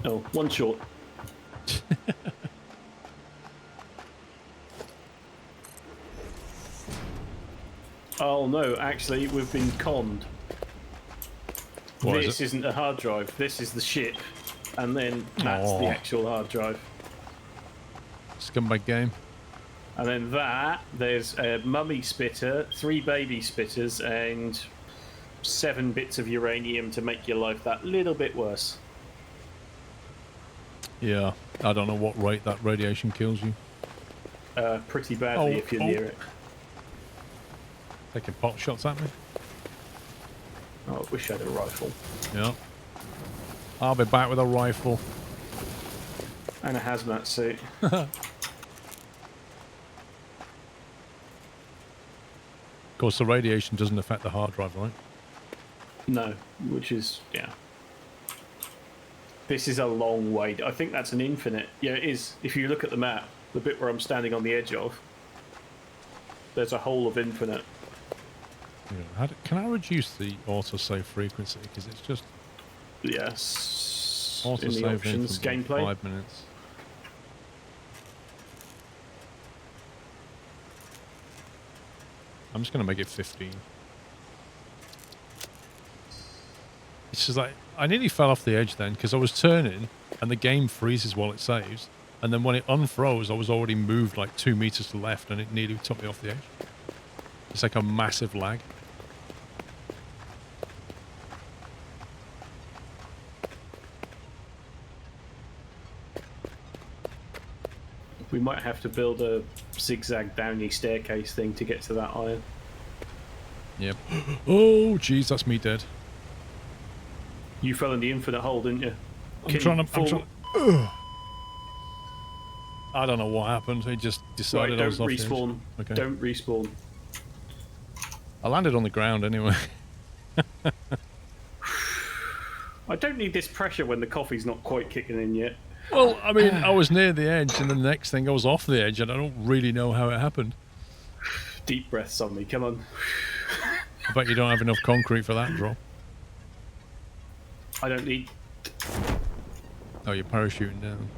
[SPEAKER 2] Oh, one short. Oh no, actually, we've been conned.
[SPEAKER 1] What is
[SPEAKER 2] This
[SPEAKER 1] it?
[SPEAKER 2] isn't a hard drive. This is the ship, and then that's the actual hard drive.
[SPEAKER 1] Scumbag game.
[SPEAKER 2] And then there's a mummy spitter, 3 baby spitters, and 7 bits of uranium to make your life that little bit worse.
[SPEAKER 1] Yeah, I don't know what rate that radiation kills you.
[SPEAKER 2] Pretty badly if you're near it.
[SPEAKER 1] Taking pot shots at me.
[SPEAKER 2] Oh, I wish I had a rifle.
[SPEAKER 1] Yeah. I'll be back with a rifle.
[SPEAKER 2] And a hazmat suit.
[SPEAKER 1] Of course, the radiation doesn't affect the hard drive, right?
[SPEAKER 2] No, which is, yeah. This is a long way. I think that's an infinite. Yeah, it is. If you look at the map, the bit where I'm standing on the edge of, there's a hole of infinite.
[SPEAKER 1] Yeah. Can I reduce the autosave frequency? Because it's just
[SPEAKER 2] Yes. In the
[SPEAKER 1] autosave
[SPEAKER 2] options,
[SPEAKER 1] for
[SPEAKER 2] gameplay.
[SPEAKER 1] 5 minutes. I'm just going to make it 15. It's just like, I nearly fell off the edge then, because I was turning, and the game freezes while it saves, and then when it unfroze, I was already moved like 2 meters to the left, and it nearly took me off the edge. It's like a massive lag.
[SPEAKER 2] We might have to build a zigzag downy staircase thing to get to that iron.
[SPEAKER 1] Yep. Oh, jeez, that's me dead.
[SPEAKER 2] You fell in the infinite hole, didn't you?
[SPEAKER 1] I'm trying to... I don't know what happened. He just decided
[SPEAKER 2] Right,
[SPEAKER 1] I was
[SPEAKER 2] don't
[SPEAKER 1] off the edge.
[SPEAKER 2] respawn.
[SPEAKER 1] Okay.
[SPEAKER 2] Don't respawn.
[SPEAKER 1] I landed on the ground anyway.
[SPEAKER 2] I don't need this pressure when the coffee's not quite kicking in yet.
[SPEAKER 1] Well, I mean, I was near the edge, and the next thing I was off the edge, and I don't really know how it happened.
[SPEAKER 2] Deep breaths on me, come on.
[SPEAKER 1] I bet you don't have enough concrete for that drop.
[SPEAKER 2] I don't need...
[SPEAKER 1] Oh, you're parachuting down.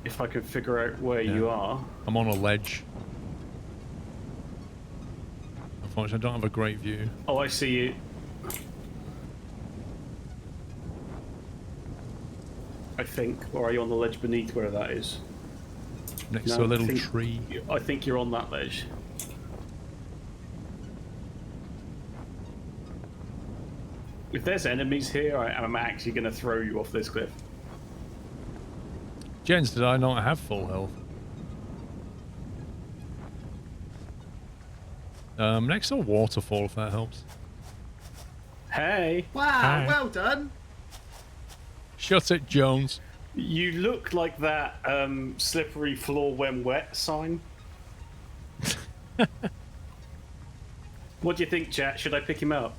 [SPEAKER 2] If I could figure out where you are...
[SPEAKER 1] I'm on a ledge. Unfortunately, I don't have a great view.
[SPEAKER 2] Oh, I see you. I think. Or are you on the ledge beneath where that is?
[SPEAKER 1] Next
[SPEAKER 2] No,
[SPEAKER 1] to a
[SPEAKER 2] I
[SPEAKER 1] little
[SPEAKER 2] think-
[SPEAKER 1] tree.
[SPEAKER 2] I think you're on that ledge. If there's enemies here, I'm actually going to throw you off this cliff.
[SPEAKER 1] Jens, did I not have full health? Next to a waterfall, if that helps.
[SPEAKER 2] Hey,
[SPEAKER 4] Wow,
[SPEAKER 1] Hi.
[SPEAKER 4] well done.
[SPEAKER 1] Shut it, Jones.
[SPEAKER 2] you look like that slippery floor when wet sign. What do you think, chat? Should I pick him up?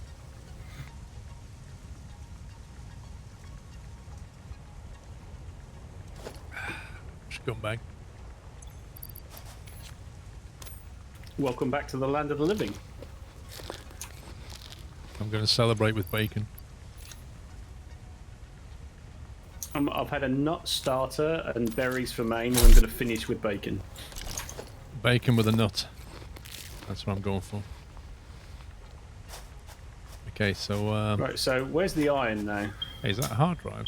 [SPEAKER 1] Scumbag.
[SPEAKER 2] Welcome back to the land of the living.
[SPEAKER 1] I'm going to celebrate with bacon.
[SPEAKER 2] I've had a nut starter and berries for main, and I'm going to finish with bacon.
[SPEAKER 1] Bacon with a nut. That's what I'm going for. Okay, so...
[SPEAKER 2] Right, so where's the iron now?
[SPEAKER 1] Hey, is that a hard drive?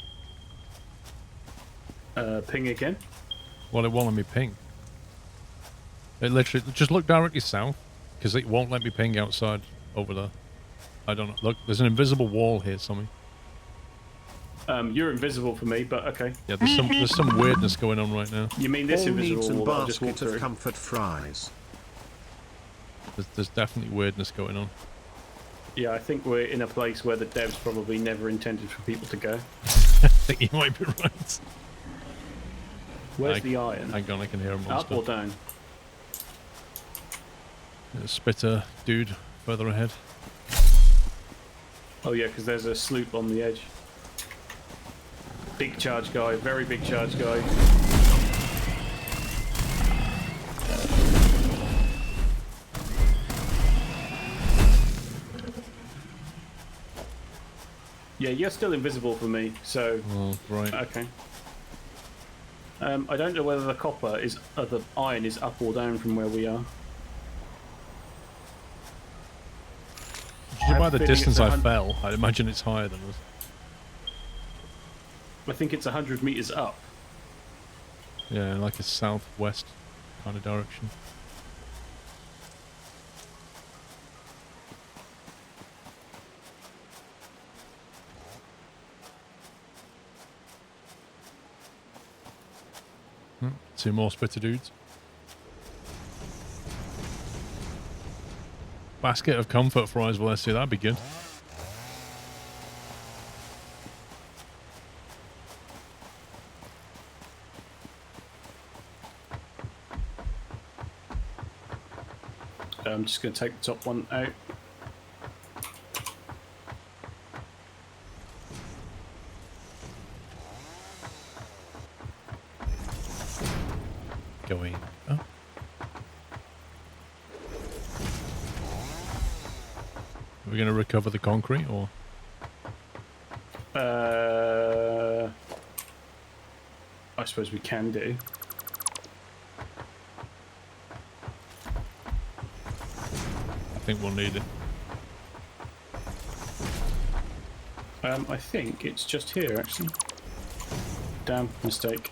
[SPEAKER 2] Ping again.
[SPEAKER 1] Well, it won't let me ping. It literally... Just look directly south, because it won't let me ping outside over there. I don't know. Look, there's an invisible wall here, something.
[SPEAKER 2] You're invisible for me, but okay.
[SPEAKER 1] Yeah, there's some weirdness going on right now.
[SPEAKER 2] You mean this
[SPEAKER 3] All needs
[SPEAKER 2] invisible
[SPEAKER 3] and
[SPEAKER 2] wall that I just walked
[SPEAKER 3] basket of
[SPEAKER 2] through?
[SPEAKER 3] comfort fries.
[SPEAKER 1] There's definitely weirdness going on.
[SPEAKER 2] Yeah, I think we're in a place where the devs probably never intended for people to go.
[SPEAKER 1] I think you might be right.
[SPEAKER 2] Where's the iron?
[SPEAKER 1] Hang on, I can hear a monster.
[SPEAKER 2] Up or down?
[SPEAKER 1] There's a spitter dude further ahead.
[SPEAKER 2] Oh yeah, because there's a sloop on the edge. Big charge guy, very big charge guy. Yeah, you're still invisible for me, so
[SPEAKER 1] Oh, right.
[SPEAKER 2] okay. I don't know whether the copper is, the iron is up or down from where we are.
[SPEAKER 1] Judging by the
[SPEAKER 2] feeling
[SPEAKER 1] distance
[SPEAKER 2] it's
[SPEAKER 1] I
[SPEAKER 2] 100
[SPEAKER 1] fell, I'd imagine it's higher than us.
[SPEAKER 2] I think it's 100 meters up.
[SPEAKER 1] Yeah, like a southwest kind of direction. Two more spitter dudes. Basket of comfort fries, well, let's see, that'd be good.
[SPEAKER 2] I'm just going to take the top one out.
[SPEAKER 1] Going up. Are we going to recover the concrete, or?
[SPEAKER 2] I suppose we can do.
[SPEAKER 1] I think we'll need it.
[SPEAKER 2] I think it's just here, actually. Damn, mistake.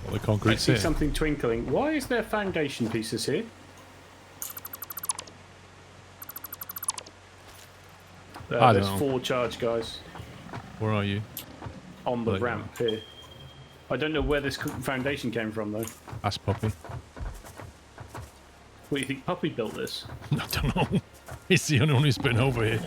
[SPEAKER 1] Well, the
[SPEAKER 2] I
[SPEAKER 1] concrete's
[SPEAKER 2] see
[SPEAKER 1] here.
[SPEAKER 2] something twinkling. Why is there foundation pieces here?
[SPEAKER 1] I don't
[SPEAKER 2] There's
[SPEAKER 1] know.
[SPEAKER 2] 4 charge guys
[SPEAKER 1] Where are you?
[SPEAKER 2] on the
[SPEAKER 1] There you
[SPEAKER 2] ramp here. I don't know where this foundation came from, though.
[SPEAKER 1] Ask Puppy.
[SPEAKER 2] What do you think? Puppy built this?
[SPEAKER 1] I don't know. He's the only one who's been over here.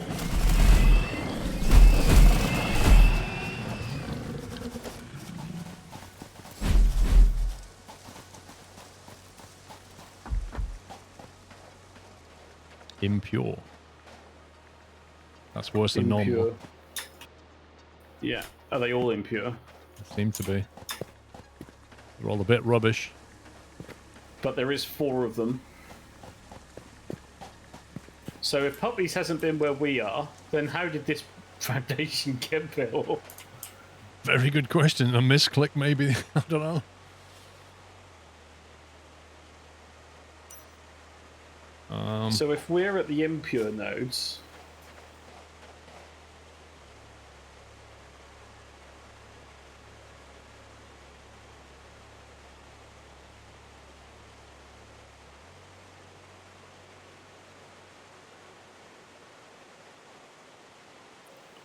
[SPEAKER 1] Impure. That's worse than normal.
[SPEAKER 2] Impure. Yeah. Are they all impure?
[SPEAKER 1] They seem to be. They're all a bit rubbish.
[SPEAKER 2] But there is 4 of them. So if Puppies hasn't been where we are, then how did this foundation get built?
[SPEAKER 1] Very good question. A misclick, maybe. I don't know.
[SPEAKER 2] So if we're at the impure nodes,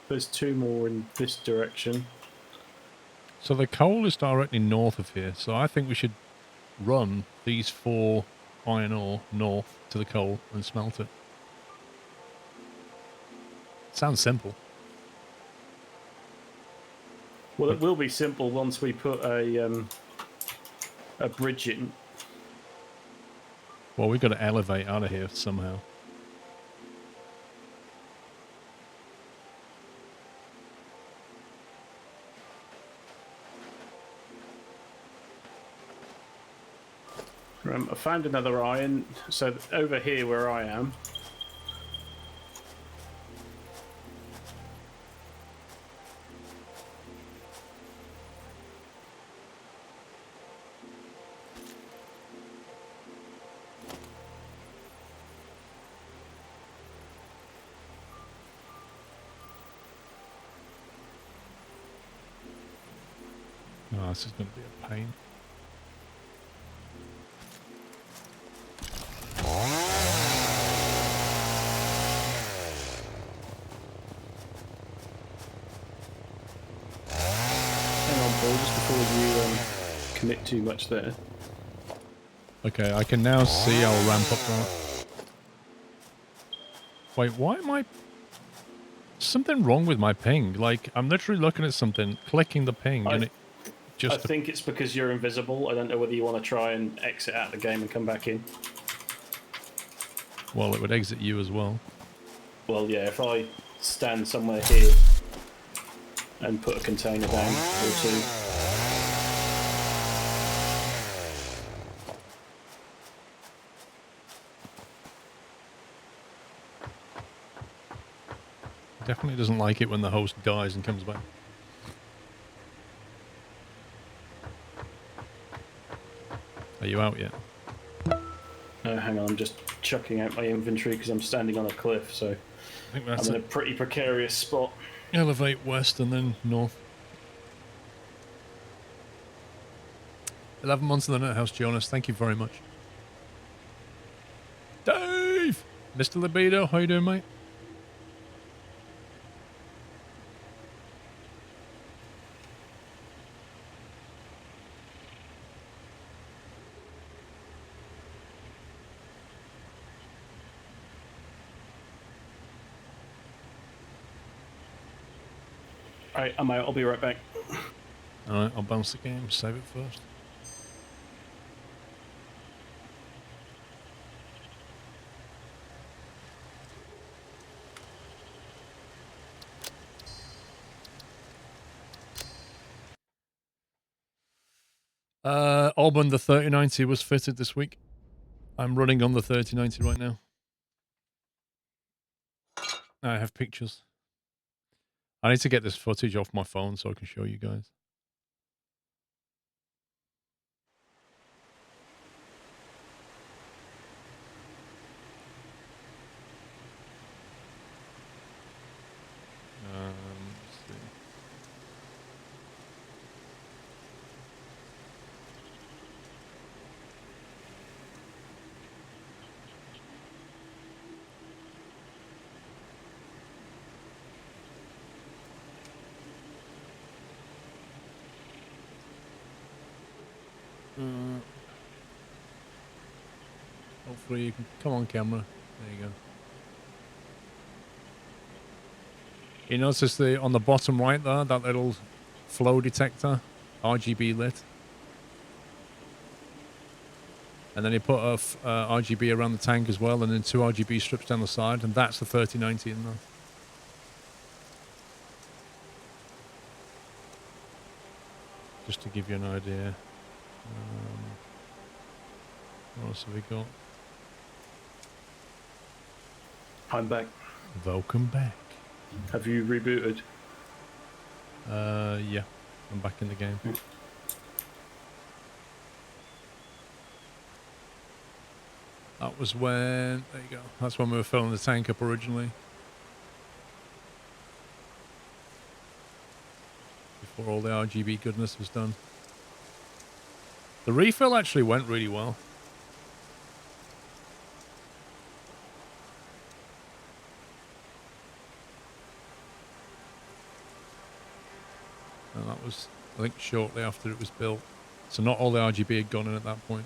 [SPEAKER 2] there's 2 more in this direction.
[SPEAKER 1] So the coal is directly north of here, so I think we should run these 4 iron ore north to the coal and smelt it. Sounds simple.
[SPEAKER 2] Well, it will be simple once we put a bridge in.
[SPEAKER 1] Well, we've got to elevate out of here somehow.
[SPEAKER 2] I found another iron, so over here where I am.
[SPEAKER 1] Oh, this is going to be a pain.
[SPEAKER 2] Hang on, Paul, just before you commit too much there.
[SPEAKER 1] Okay, I can now see our ramp up now. Wait, why am I... Something wrong with my ping. Like, I'm literally looking at something, clicking the ping, and it
[SPEAKER 2] I
[SPEAKER 1] just...
[SPEAKER 2] think it's because you're invisible. I don't know whether you want to try and exit out the game and come back in.
[SPEAKER 1] Well, it would exit you as well.
[SPEAKER 2] Well, yeah, if I stand somewhere here and put a container down or 2.
[SPEAKER 1] Definitely doesn't like it when the host dies and comes back. Are you out yet?
[SPEAKER 2] Hang on, I'm just chucking out my inventory because I'm standing on a cliff, so
[SPEAKER 1] I think
[SPEAKER 2] I'm
[SPEAKER 1] that's
[SPEAKER 2] in a
[SPEAKER 1] it.
[SPEAKER 2] pretty precarious spot.
[SPEAKER 1] Elevate west and then north. 11 months in the net house, Jonas. Thank you very much. Dave! Mr. Libido, how you doing, mate?
[SPEAKER 2] Alright, I'm out. I'll be right back.
[SPEAKER 1] Alright, I'll bounce the game. Save it first. Auburn, the 3090 was fitted this week. I'm running on the 3090 right now. I have pictures. I need to get this footage off my phone so I can show you guys. Let's see. Hopefully you can come on camera. There you go. You notice on the bottom right there, that little flow detector, RGB lit. And then you put a RGB around the tank as well, and then 2 RGB strips down the side, and that's the 3090 in there. Just to give you an idea. What else have we got?
[SPEAKER 2] I'm back.
[SPEAKER 1] Welcome back.
[SPEAKER 2] Have you rebooted?
[SPEAKER 1] Yeah. I'm back in the game. That was when... There you go. That's when we were filling the tank up originally. Before all the RGB goodness was done. The refill actually went really well. And that was, I think, shortly after it was built. So not all the RGB had gone in at that point.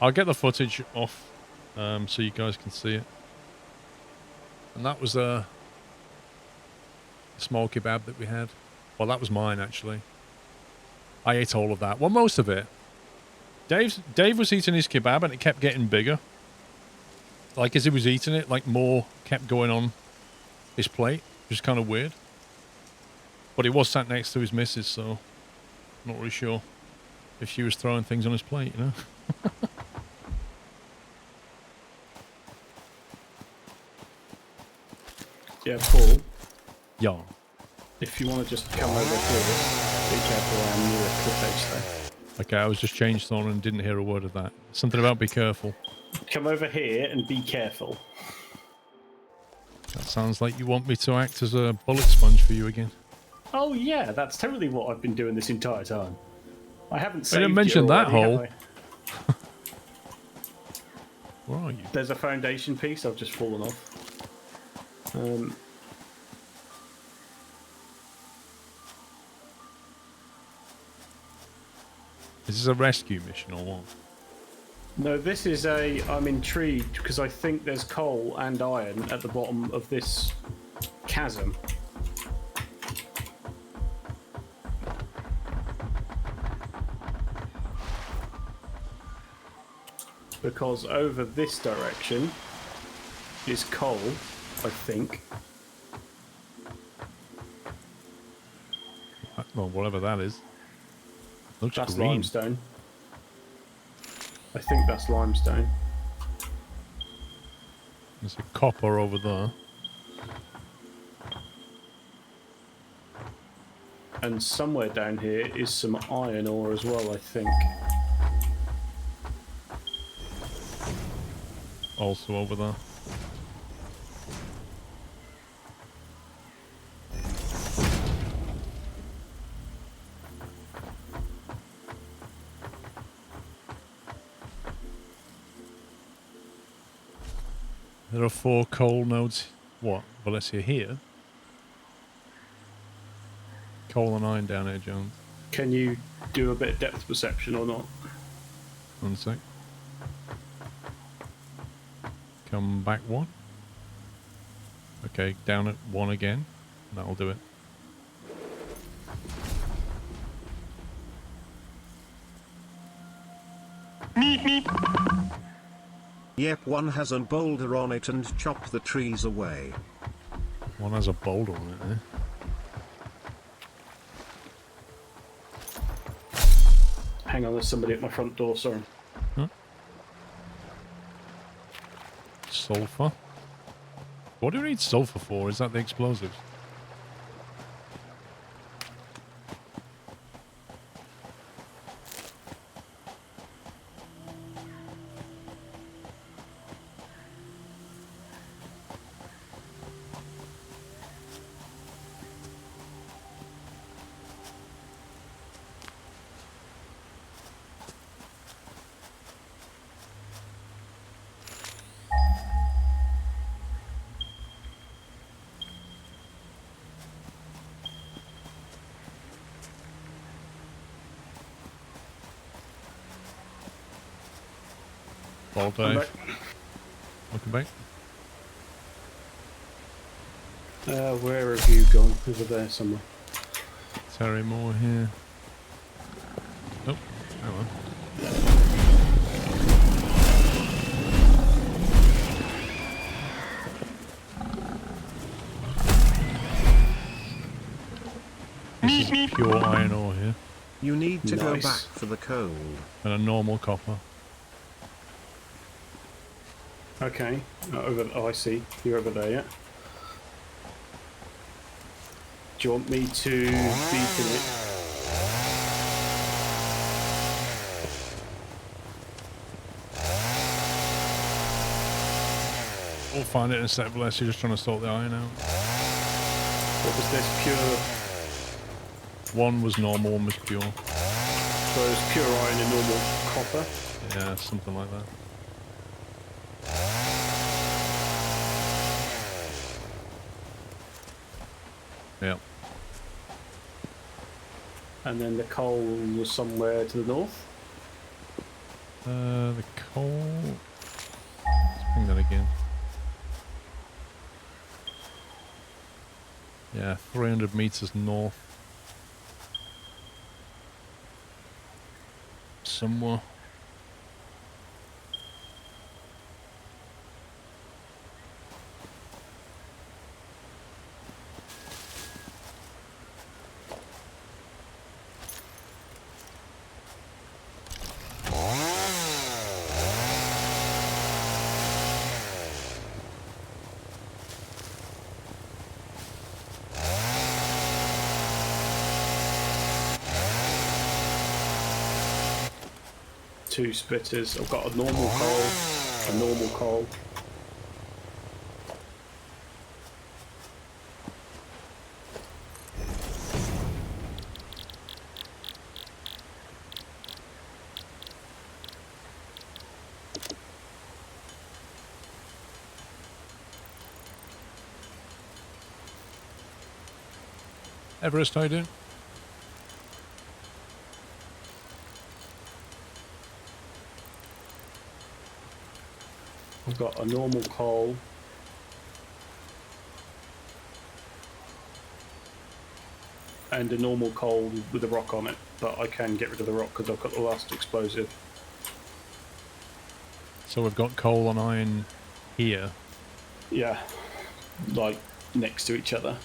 [SPEAKER 1] I'll get the footage off so you guys can see it. And that was a small kebab that we had. Well, that was mine, actually. I ate all of that. Well, most of it. Dave was eating his kebab and it kept getting bigger. Like, as he was eating it, like, more kept going on his plate. Which is kind of weird. But he was sat next to his missus, so... not really sure if she was throwing things on his plate, you know?
[SPEAKER 2] Yeah, Paul.
[SPEAKER 1] Yeah.
[SPEAKER 2] If you want to just come over here, be careful, I'm near a cliff edge there.
[SPEAKER 1] Okay, I was just changed on and didn't hear a word of that. Something about be careful.
[SPEAKER 2] Come over here and be careful.
[SPEAKER 1] That sounds like you want me to act as a bullet sponge for you again.
[SPEAKER 2] Oh yeah, that's totally what I've been doing this entire time. I haven't saved
[SPEAKER 1] I didn't mention
[SPEAKER 2] you
[SPEAKER 1] that
[SPEAKER 2] already,
[SPEAKER 1] hole. Where are you?
[SPEAKER 2] There's a foundation piece, I've just fallen off.
[SPEAKER 1] Is this a rescue mission or what?
[SPEAKER 2] No, this is I'm intrigued because I think there's coal and iron at the bottom of this chasm. Because over this direction is coal, I think.
[SPEAKER 1] Well, whatever that is. Looks
[SPEAKER 2] That's
[SPEAKER 1] green.
[SPEAKER 2] limestone. I think that's limestone.
[SPEAKER 1] There's a copper over there.
[SPEAKER 2] And somewhere down here is some iron ore as well, I think.
[SPEAKER 1] Also over there. There are 4 coal nodes. What? Valencia here? Coal and iron down here, Jones.
[SPEAKER 2] Can you do a bit of depth perception or not?
[SPEAKER 1] 1 sec. Come back 1. Okay, down at 1 again. That'll do it.
[SPEAKER 3] Yep, one has a boulder on it and chop the trees away.
[SPEAKER 1] One has a boulder on it there.
[SPEAKER 2] Hang on, there's somebody at my front door, sorry.
[SPEAKER 1] Huh? Sulfur. What do we need sulfur for? Is that the explosives? Ball dive. Welcome back.
[SPEAKER 2] Where have you gone? Over there somewhere.
[SPEAKER 1] Terry Moore here. Oh, hang on. This is pure iron ore here.
[SPEAKER 3] You need to go
[SPEAKER 2] Nice.
[SPEAKER 3] back for the coal.
[SPEAKER 1] And a normal copper.
[SPEAKER 2] Okay. Oh, I see. You're over there, yeah? Do you want me to beacon it?
[SPEAKER 1] We'll find it in a sec, bless you, just trying to sort the iron out.
[SPEAKER 2] What was this? Pure...
[SPEAKER 1] One was normal, one was pure.
[SPEAKER 2] So it's pure iron and normal copper?
[SPEAKER 1] Yeah, something like that. Yeah.
[SPEAKER 2] And then the coal was somewhere to the north?
[SPEAKER 1] The coal... Let's bring that again. Yeah, 300 meters north. Somewhere.
[SPEAKER 2] Two splitters. I've got a normal coal, a normal coal.
[SPEAKER 1] Everest, how you doing?
[SPEAKER 2] I've got a normal coal. And a normal coal with a rock on it, but I can get rid of the rock because I've got the last explosive.
[SPEAKER 1] So we've got coal and iron here.
[SPEAKER 2] Yeah, like next to each other.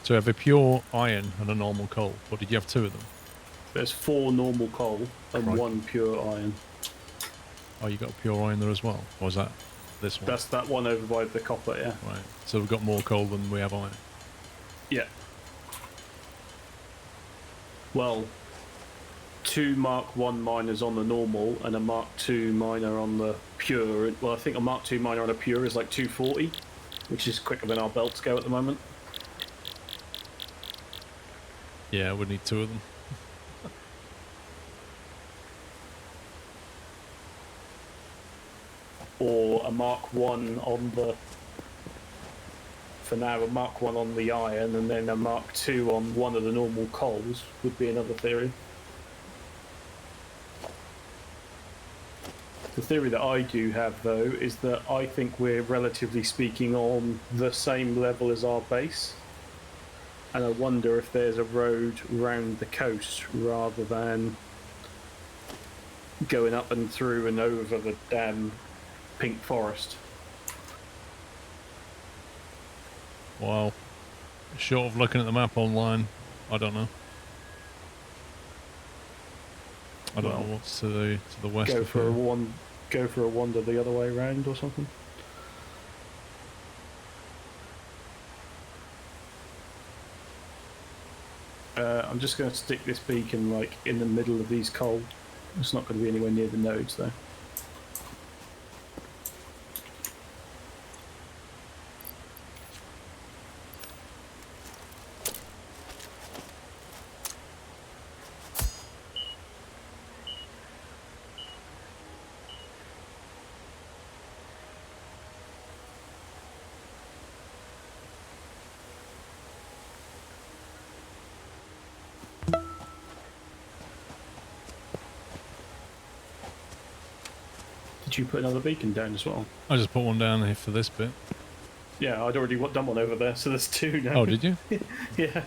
[SPEAKER 1] So we have a pure iron and a normal coal. Or did you have 2 of them?
[SPEAKER 2] There's 4 normal coal and
[SPEAKER 1] Right.
[SPEAKER 2] 1 pure iron.
[SPEAKER 1] Oh, you got a pure iron there as well? Or was that? This one.
[SPEAKER 2] That's that one over by the copper, yeah.
[SPEAKER 1] Right. So we've got more coal than we have on it.
[SPEAKER 2] Yeah. Well, 2 Mark 1 miners on the normal and a Mark 2 miner on the pure. Well, I think a Mark 2 miner on a pure is like 240, which is quicker than our belts go at the moment.
[SPEAKER 1] Yeah, we need 2 of them.
[SPEAKER 2] Or a Mark 1 on the... For now, a Mark 1 on the iron and then a Mark 2 on one of the normal coals would be another theory. The theory that I do have, though, is that I think we're relatively speaking on the same level as our base. And I wonder if there's a road round the coast rather than going up and through and over the damn pink forest.
[SPEAKER 1] Wow. Short of looking at the map online, I don't know. I don't know what's to the west
[SPEAKER 2] Go
[SPEAKER 1] of
[SPEAKER 2] for
[SPEAKER 1] here.
[SPEAKER 2] go for a wander the other way round or something. I'm just going to stick this beacon like in the middle of these coal. It's not going to be anywhere near the nodes though. Did you put another beacon down as well?
[SPEAKER 1] I just put one down here for this bit.
[SPEAKER 2] Yeah, I'd already done one over there, so there's 2 now.
[SPEAKER 1] Oh, did you?
[SPEAKER 2] Yeah.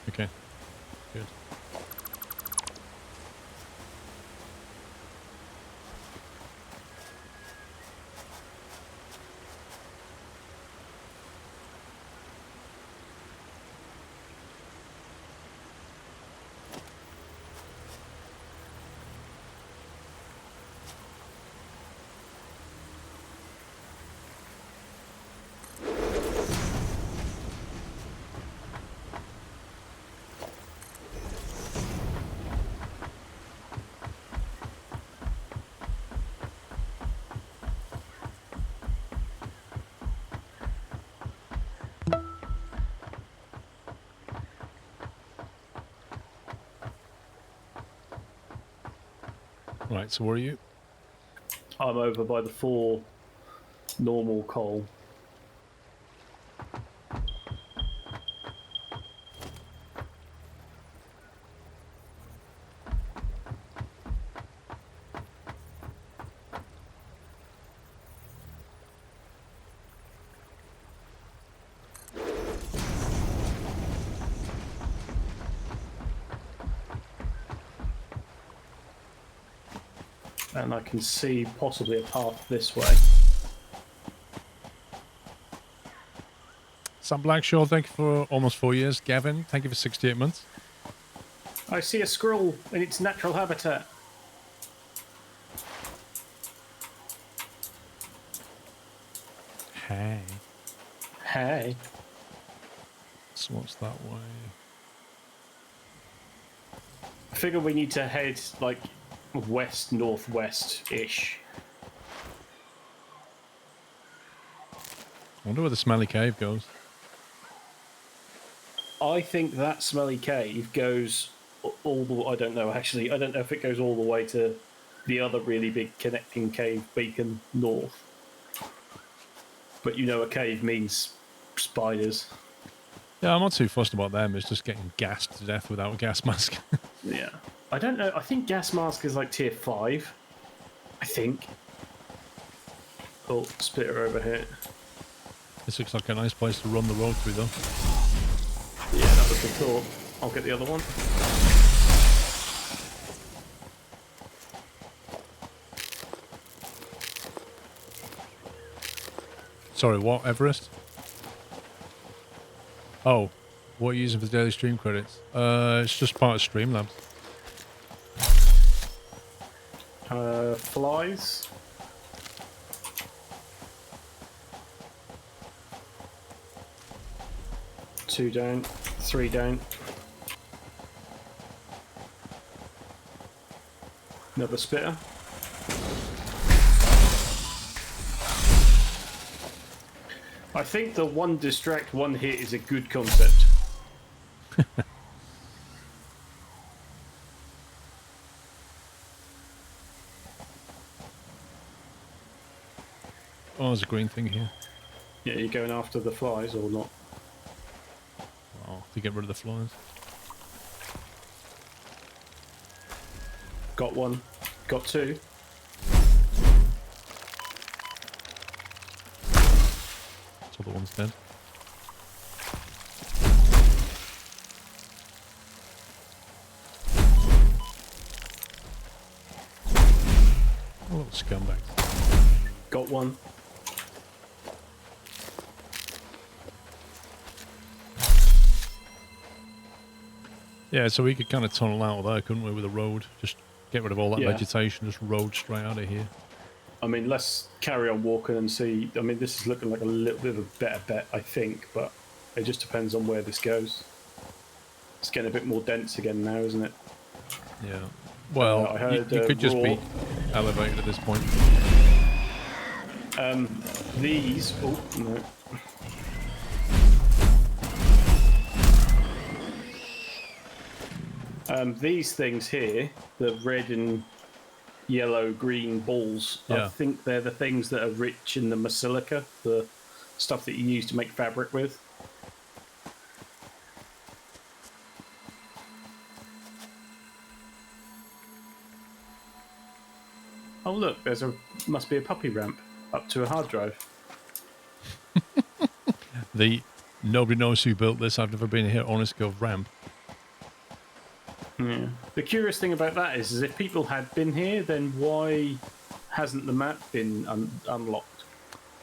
[SPEAKER 1] Okay. Good. Right, so where are you?
[SPEAKER 2] I'm over by the 4 normal coal. And I can see possibly a path this way.
[SPEAKER 1] Sam Blackshaw, thank you for almost 4 years. Gavin, thank you for 68 months.
[SPEAKER 2] I see a squirrel in its natural habitat.
[SPEAKER 1] Hey.
[SPEAKER 2] Hey.
[SPEAKER 1] So what's that way?
[SPEAKER 2] I figure we need to head like west northwest ish.
[SPEAKER 1] I wonder where the smelly cave goes.
[SPEAKER 2] I think that smelly cave goes all the. I don't know actually. I don't know if it goes all the way to the other really big connecting cave beacon north. But you know, a cave means spiders.
[SPEAKER 1] Yeah, I'm not too fussed about them. It's just getting gassed to death without a gas mask.
[SPEAKER 2] Yeah. I don't know. I think gas mask is like tier 5. I think. Oh, splitter over here.
[SPEAKER 1] This looks like a nice place to run the road through, though.
[SPEAKER 2] Yeah, that was the thought. I'll get the other one.
[SPEAKER 1] Sorry, what, Everest? Oh, what are you using for the daily stream credits? It's just part of Streamlabs.
[SPEAKER 2] Flies. Two down, three down. Another spitter. I think the one distract, one hit is a good concept.
[SPEAKER 1] Oh, there's a green thing here.
[SPEAKER 2] Yeah, you're going after the flies or not?
[SPEAKER 1] Oh, to get rid of the flies.
[SPEAKER 2] Got one. Got two.
[SPEAKER 1] So the one's dead. Oh, little scumbag.
[SPEAKER 2] Got one.
[SPEAKER 1] Yeah, so we could kind of tunnel out of there, couldn't we, with a road? Just get rid of all that
[SPEAKER 2] Yeah.
[SPEAKER 1] vegetation, just road straight out of here.
[SPEAKER 2] I mean, let's carry on walking and see. I mean, this is looking like a little bit of a better bet, I think, but it just depends on where this goes. It's getting a bit more dense again now, isn't it?
[SPEAKER 1] Yeah. Well,
[SPEAKER 2] I heard,
[SPEAKER 1] you could just
[SPEAKER 2] raw.
[SPEAKER 1] be elevated at this point.
[SPEAKER 2] These. Oh, no. These things here, the red and yellow, green balls, I
[SPEAKER 1] Yeah.
[SPEAKER 2] think they're the things that are rich in the masilica, the stuff that you use to make fabric with. Oh look, must be a puppy ramp up to a hard drive.
[SPEAKER 1] Nobody knows who built this. I've never been here. Honest go ramp.
[SPEAKER 2] Yeah. The curious thing about that is if people had been here, then why hasn't the map been unlocked?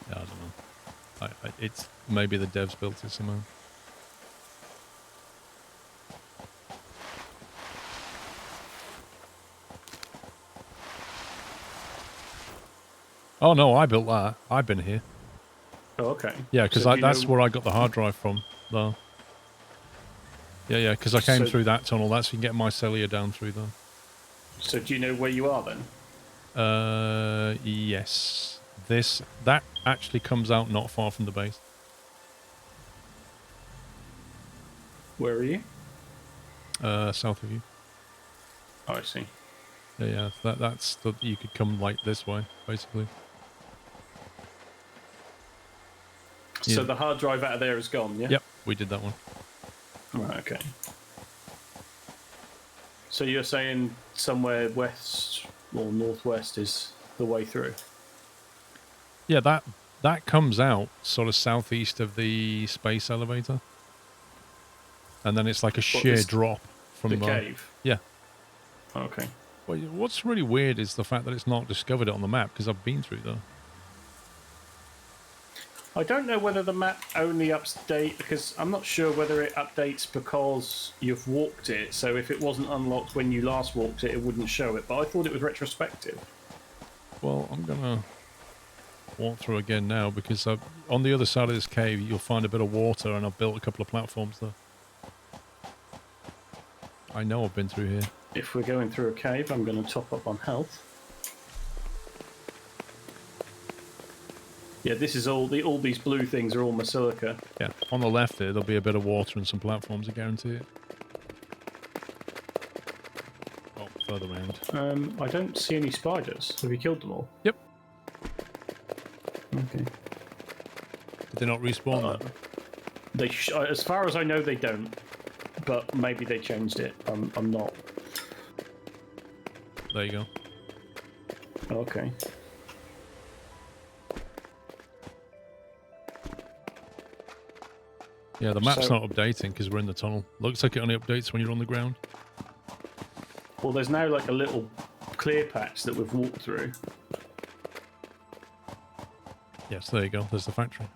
[SPEAKER 1] Yeah, I don't know. It's maybe the devs built it somehow. Oh no, I built that. I've been here.
[SPEAKER 2] Oh, okay.
[SPEAKER 1] Yeah, because
[SPEAKER 2] So do you
[SPEAKER 1] that's
[SPEAKER 2] know-
[SPEAKER 1] where I got the hard drive from, though. Yeah, because I came
[SPEAKER 2] So-
[SPEAKER 1] through that tunnel. That's you can get mycelia down through there.
[SPEAKER 2] So do you know where you are then?
[SPEAKER 1] Yes. That actually comes out not far from the base.
[SPEAKER 2] Where are you?
[SPEAKER 1] South of you.
[SPEAKER 2] Oh, I see.
[SPEAKER 1] Yeah. You could come like this way, basically.
[SPEAKER 2] So
[SPEAKER 1] Yeah.
[SPEAKER 2] the hard drive out of there is gone, yeah?
[SPEAKER 1] Yep, we did that one.
[SPEAKER 2] Right, okay. So you're saying somewhere west or northwest is the way through?
[SPEAKER 1] Yeah, that comes out sort of southeast of the space elevator, and then it's like a sheer
[SPEAKER 2] this-
[SPEAKER 1] drop from
[SPEAKER 2] The cave?
[SPEAKER 1] Yeah.
[SPEAKER 2] Okay.
[SPEAKER 1] Well, what's really weird is the fact that it's not discovered it on the map because I've been through there.
[SPEAKER 2] I don't know whether the map only updates, because I'm not sure whether it updates because you've walked it, so if it wasn't unlocked when you last walked it, it wouldn't show it, but I thought it was retrospective.
[SPEAKER 1] Well, I'm gonna walk through again now because on the other side of this cave you'll find a bit of water, and I've built a couple of platforms there. I know I've been through here.
[SPEAKER 2] If we're going through a cave, I'm going to top up on health. Yeah, this is all these blue things are all masilica.
[SPEAKER 1] Yeah, on the left there'll be a bit of water and some platforms, I guarantee it. Oh, further round.
[SPEAKER 2] I don't see any spiders. Have you killed them all?
[SPEAKER 1] Yep.
[SPEAKER 2] Okay.
[SPEAKER 1] Did they not respawn then?
[SPEAKER 2] As far as I know, they don't. But maybe they changed it. I'm not.
[SPEAKER 1] There you go.
[SPEAKER 2] Okay.
[SPEAKER 1] Yeah, the map's
[SPEAKER 2] So-
[SPEAKER 1] not updating because we're in the tunnel. Looks like it only updates when you're on the ground.
[SPEAKER 2] Well, there's now like a little clear patch that we've walked through.
[SPEAKER 1] Yes, there you go. There's the factory.